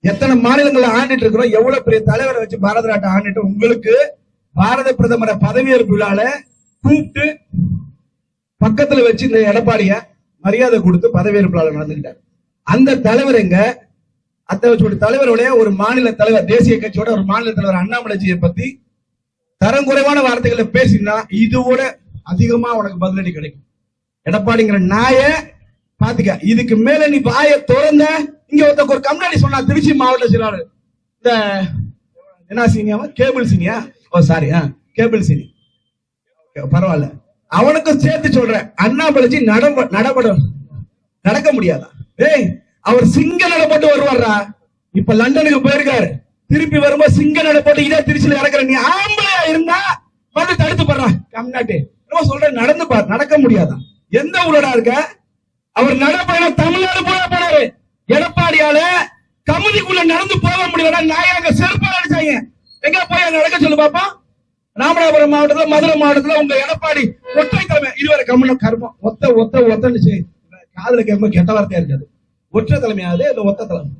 எத்தனை மாநிலங்களை ஆண்டுட்டு இருக்கிறோம். எவ்வளவு பெரிய தலைவரை வச்சு பாரத நாட்டை ஆண்டுட்டு உங்களுக்கு பாரத பிரதமரை பதவியேற்பு விழால கூப்பிட்டு பக்கத்துல வச்சு இந்த எடப்பாடிய மரியாதை கொடுத்து பதவியேற்பு விழால நடந்துக்கிட்டார். அந்த தலைவர் எங்க அத்தவச்சோட தலைவருடைய ஒரு மாநில தலைவர், தேசிய கட்சியோட ஒரு மாநில தலைவர் அண்ணாமலைஜியை பத்தி தரங்குறைவான வார்த்தைகளை பேசினா இதோட அதிகமா உனக்கு பதிலடி கிடைக்கும். எடப்பாடிங்கிற நாய பாத்துக்க. இதுக்கு மேல நீ வாய திறந்த இங்க ஒரு கம்யூனிட்டி சொன்னா, திருச்சி மாவட்ட செயலாளர் இந்த என்ன சீனியாவா கேபிள் சீனியா, கேபிள் சீனி, பரவாயில்ல, அவனுக்கும் சேர்த்து சொல்றேன். அண்ணாமலைஜி நடக்க முடியாதா? ஏய், அவர் சிங்க நடப்பட்டு வருவாரா? இப்ப லண்டனுக்கு போயிருக்காரு. திருப்பி வரும்போது சிங்க நடப்பட்டு இதே திருச்சியில இறக்குற. நீ ஆம்பளையா இருந்தா வந்து தடுத்து போடுறான் கம்யூனிட்டி. சொல்றேன், நடந்து பார், நடக்க முடியாதா? எந்த ஊரடா இருக்க? அவர் நடப்பயணம் தமிழ்நாடு போல போனாரு. எடப்பாடியால கமுதிக்குள்ள நடந்து போக முடியல. நாயாக செருப்பா அடிச்சாங்க. எங்க போய் நடக்க சொல்லு பாப்பா. ராமநாதபுரம் மாவட்டத்துல, மதுரை மாவட்டத்துல உங்க எடப்பாடி ஒற்றை தலைமை. இதுவரை கம்மன் கர்மம் ஒத்தன்னு செய்ய காதல கேட்கும் கெட்ட வார்த்தையா இருக்காது. ஒற்றை தலைமையாவது ஒற்றை தலைமை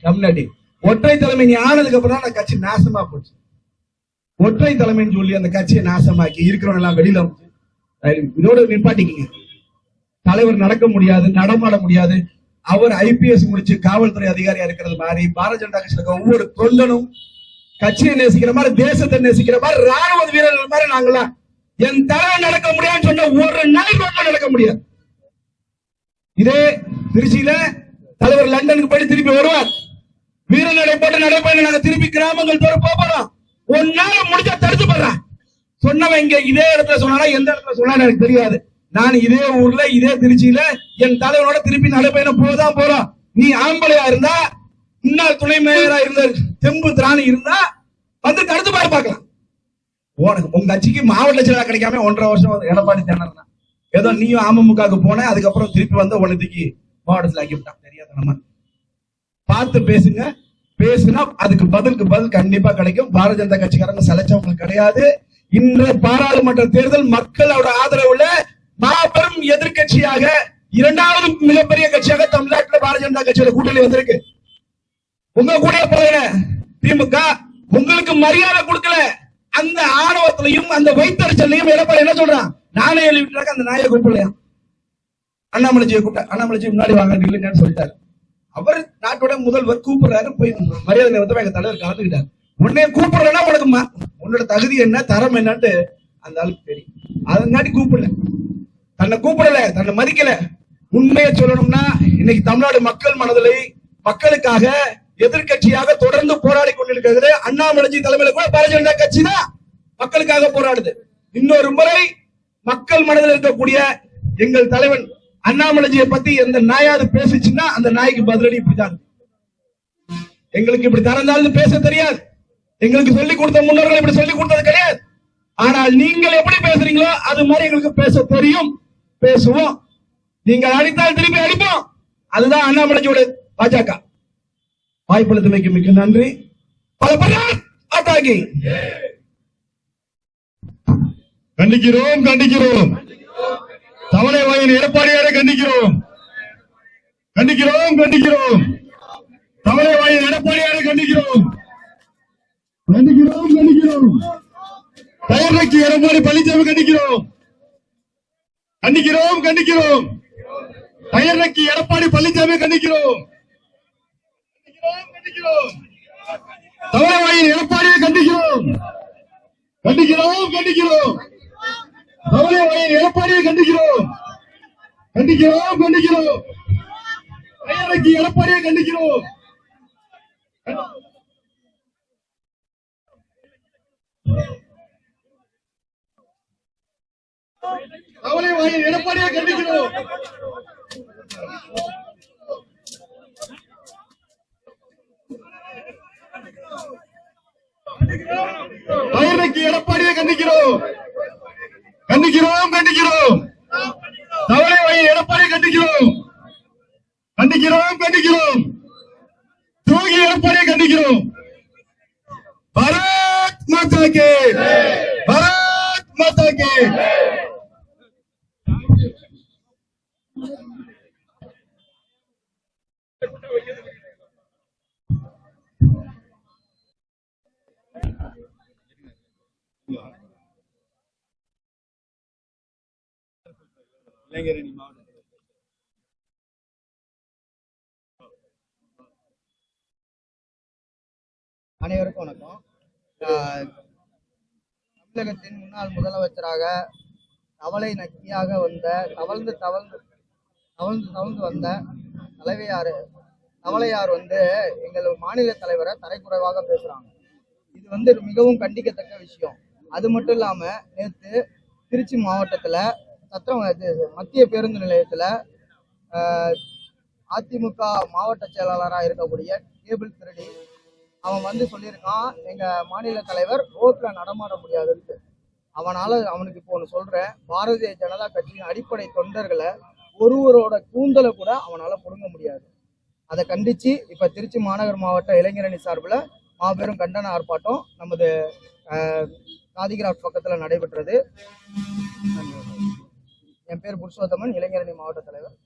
கம்யூனிட்டி ஒற்றை தலைமை நீ ஆனதுக்கு அப்புறம் தான் கட்சி நாசமா போச்சு. ஒற்றை தலைமைன்னு சொல்லி அந்த கட்சியை நாசமாக்கி இருக்கிறவங்க எல்லாம் வெளியில இதோட நிப்பாட்டிக்கிங்க. தலைவர் நடக்க முடியாது, நடமாட முடியாது. அவர் ஐபிஎஸ் முடிச்சு காவல்துறை அதிகாரியா இருக்கிறது மாதிரி பாரதிய ஜனதா கட்சியில ஒவ்வொரு தொண்டனும் கட்சியை நேசிக்கிற மாதிரி, தேசத்தை நேசிக்கிற மாதிரி, ராணுவ வீரர்கள் மாதிரி நாங்களாம். என் தலைவர் நடக்க முடியாதுன்னு சொன்ன ஒரு நாள் நடக்க முடியாது. இதே திருச்சியில தலைவர் லண்டனுக்கு போய் திருப்பி வருவார். வீர நடை போட்டு நடைபயணம் நாங்க திருப்பி கிராமங்கள் தோற போறோம். ஒரு நாள் முடிஞ்சா தடுத்து போடுறான். சொன்னவன் இங்க இதே இடத்துல சொன்னா எந்த இடத்துல சொன்னா எனக்கு தெரியாது. நான் இதே ஊர்ல இதே திருச்சியில என் தலைவனோட திருப்பி நடைபயணம் போதான் போறோம். நீ ஆம்பளையா இருந்தா, முன்னாள் துணை மேயரா இருந்த தெம்பு திராணி இருந்தா வந்து தடுத்து பாரு பார்க்கலாம். உங்க கட்சிக்கு மாவட்ட செயலாளர் கிடைக்காம 1.5 வருஷம் எடப்பாடி திணறா. ஏதோ நீயும் அமமுகவுக்கு போன, அதுக்கப்புறம் திருப்பி வந்து உனக்கு மாவட்டத்தில் ஆக்கிவிட்டான். தெரியாத நம்ம பார்த்து பேசுங்க. பேசுனா அதுக்கு பதில் கண்டிப்பா கிடைக்கும். பாரதிய ஜனதா கட்சிக்காரங்க சலைச்சவங்க கிடையாது. இன்று பாராளுமன்ற தேர்தல் மக்களோட ஆதரவுல மாபெரும் எதிர்கட்சியாக 2வது மிகப்பெரிய கட்சியாக தமிழ்நாட்டில் பாரதிய ஜனதா கட்சியோட கூட்டணி வந்திருக்கு. உங்க கூட போல திமுக உங்களுக்கு மரியாதை கொடுக்கல. அந்த ஆணவத்திலையும் அந்த வைத்தறிச்சலையும் எடப்பாடி என்ன சொல்றான்? நானே எழுதிட்டாங்க. அந்த நாயை கூப்பிடலையா? அண்ணாமலைஜியை கூப்பிட்டா. அண்ணாமலைஜி முன்னாடி வாங்க இல்லைன்னு சொல்லிட்டாரு. அவர் நாட்டோட முதல்வர் கூப்பிடுறாரு. போய் மரியாதை நிறுத்தமா எங்க தலைவர் கலந்துக்கிட்டாரு. உடனே கூப்பிடுறேன்னா உனக்கு உன்னோட தகுதி என்ன, தரம் என்னன்னு அந்த ஆளுக்கு தெரியும். அதனாடி கூப்பிடல, தன்னை கூப்பிடல, தன்னை மதிக்கல. உண்மையை சொல்லணும்னா இன்னைக்கு தமிழ்நாடு மக்கள் மனதிலே மக்களுக்காக எதிர்கட்சியாக தொடர்ந்து போராடி கொண்டிருக்கிறது அண்ணாமலைஜி தலைமையில கூட பாரதிய ஜனதா கட்சி தான் மக்களுக்காக போராடுது. இன்னொரு முறை மக்கள் மனதில் இருக்கக்கூடிய எங்கள் தலைவன் அண்ணாமலைஜியை பத்தி எந்த நாயாவது பேசிச்சுன்னா அந்த நாய்க்கு பதிலடி இப்படிதான். எங்களுக்கு இப்படி திறந்தாழ்ந்து பேச தெரியாது. எங்களுக்கு சொல்லிக் கொடுத்த முன்னோர்கள் இப்படி சொல்லிக் கொடுத்தது கிடையாது. ஆனால் நீங்கள் எப்படி பேசுறீங்களோ அது மாதிரி எங்களுக்கு பேச தெரியும், பேசுவோம். நீங்கள் அடித்தால் திருப்பி அடிப்போம். அதுதான் அண்ணாமலையோட பாஜக. வாய்ப்பளித்தமைக்கு மிக்க நன்றி. அத்தாகி கண்டிக்கிறோம் கண்டிக்கிறோம். தவளை வாயின் எடப்பாடியாரை கண்டிக்கிறோம் கண்டிக்கிறோம் கண்டிக்கிறோம். தவளை வாயின் எடப்பாடியாரை கண்டிக்கிறோம் கண்டிக்கிறோம் கண்டிக்கிறோம். டயர்க்கு எடப்பாடி பழனிசாமி கண்டிக்கிறோம் கண்டிக்கிறோம் கண்டிக்கிறோம். டயர்க்கு எடப்பாடி பழனிசாமி கண்டிக்கிறோம் கண்டிக்கிறோம். தவளை வாயின் எடப்பாடியை கண்டிக்கிறோம் கண்டிக்கிறோம் கண்டிக்கிறோம். தவளை வாயின் எடப்பாடியை கண்டிக்கிறோம் கண்டிக்கிறோம் கண்டிக்கிறோம். டயர்க்கு எடப்பாடியை கண்டிக்கிறோம். தவளை வாயின் எடப்பாடியை கண்டிக்கிறோம். டயர்க்கு எடப்பாடியை கண்டிக்கிறோம் கண்டிக்கிறோம் கண்டிக்கிறோம். தவளை வாயின் எடப்பாடியை கண்டிக்கிறோம் கண்டிக்கிறோம் கண்டிக்கிறோம். துரோகி எடப்பாடியை கண்டிக்கிறோம். பாரத் மாதா கே பாரத் மாதா கே. அனைவருக்கும் வணக்கம். தமிழகத்தின் முன்னாள் முதலமைச்சராக தவளை நக்கியாக வந்த தவழ்ந்து தவழ்ந்து தவழ்ந்து தவழ்ந்து வந்த தவளையார் எங்கள் மாநில தலைவரை தரைக்குறைவாக பேசுறாங்க. இது மிகவும் கண்டிக்கத்தக்க விஷயம். அது மட்டும் இல்லாம நேற்று திருச்சி மாவட்டத்துல மத்திய பேருந்து நிலையத்துல அதிமுக மாவட்ட செயலாளராக இருக்கக்கூடிய கேபிள் திருடி அவன் சொல்லியிருக்கான், எங்க மாநில தலைவர் ரோட்ல நடமாட முடியாதுன்னு. அவனுக்கு இப்போ ஒன்று சொல்றேன், பாரதிய ஜனதா கட்சியின் அடிப்படை தொண்டர்களை ஒருவரோட கூந்தலை கூட அவனால புடுங்க முடியாது. அதை கண்டிச்சு இப்ப திருச்சி மாநகர் மாவட்ட இளைஞரணி சார்பில் மாபெரும் கண்டன ஆர்ப்பாட்டம் நமது காதிகிராஃப்ட் பக்கத்துல நடைபெற்றது. என் பேர் புருஷோத்தமன், இளைஞரணி மாவட்ட தலைவர்.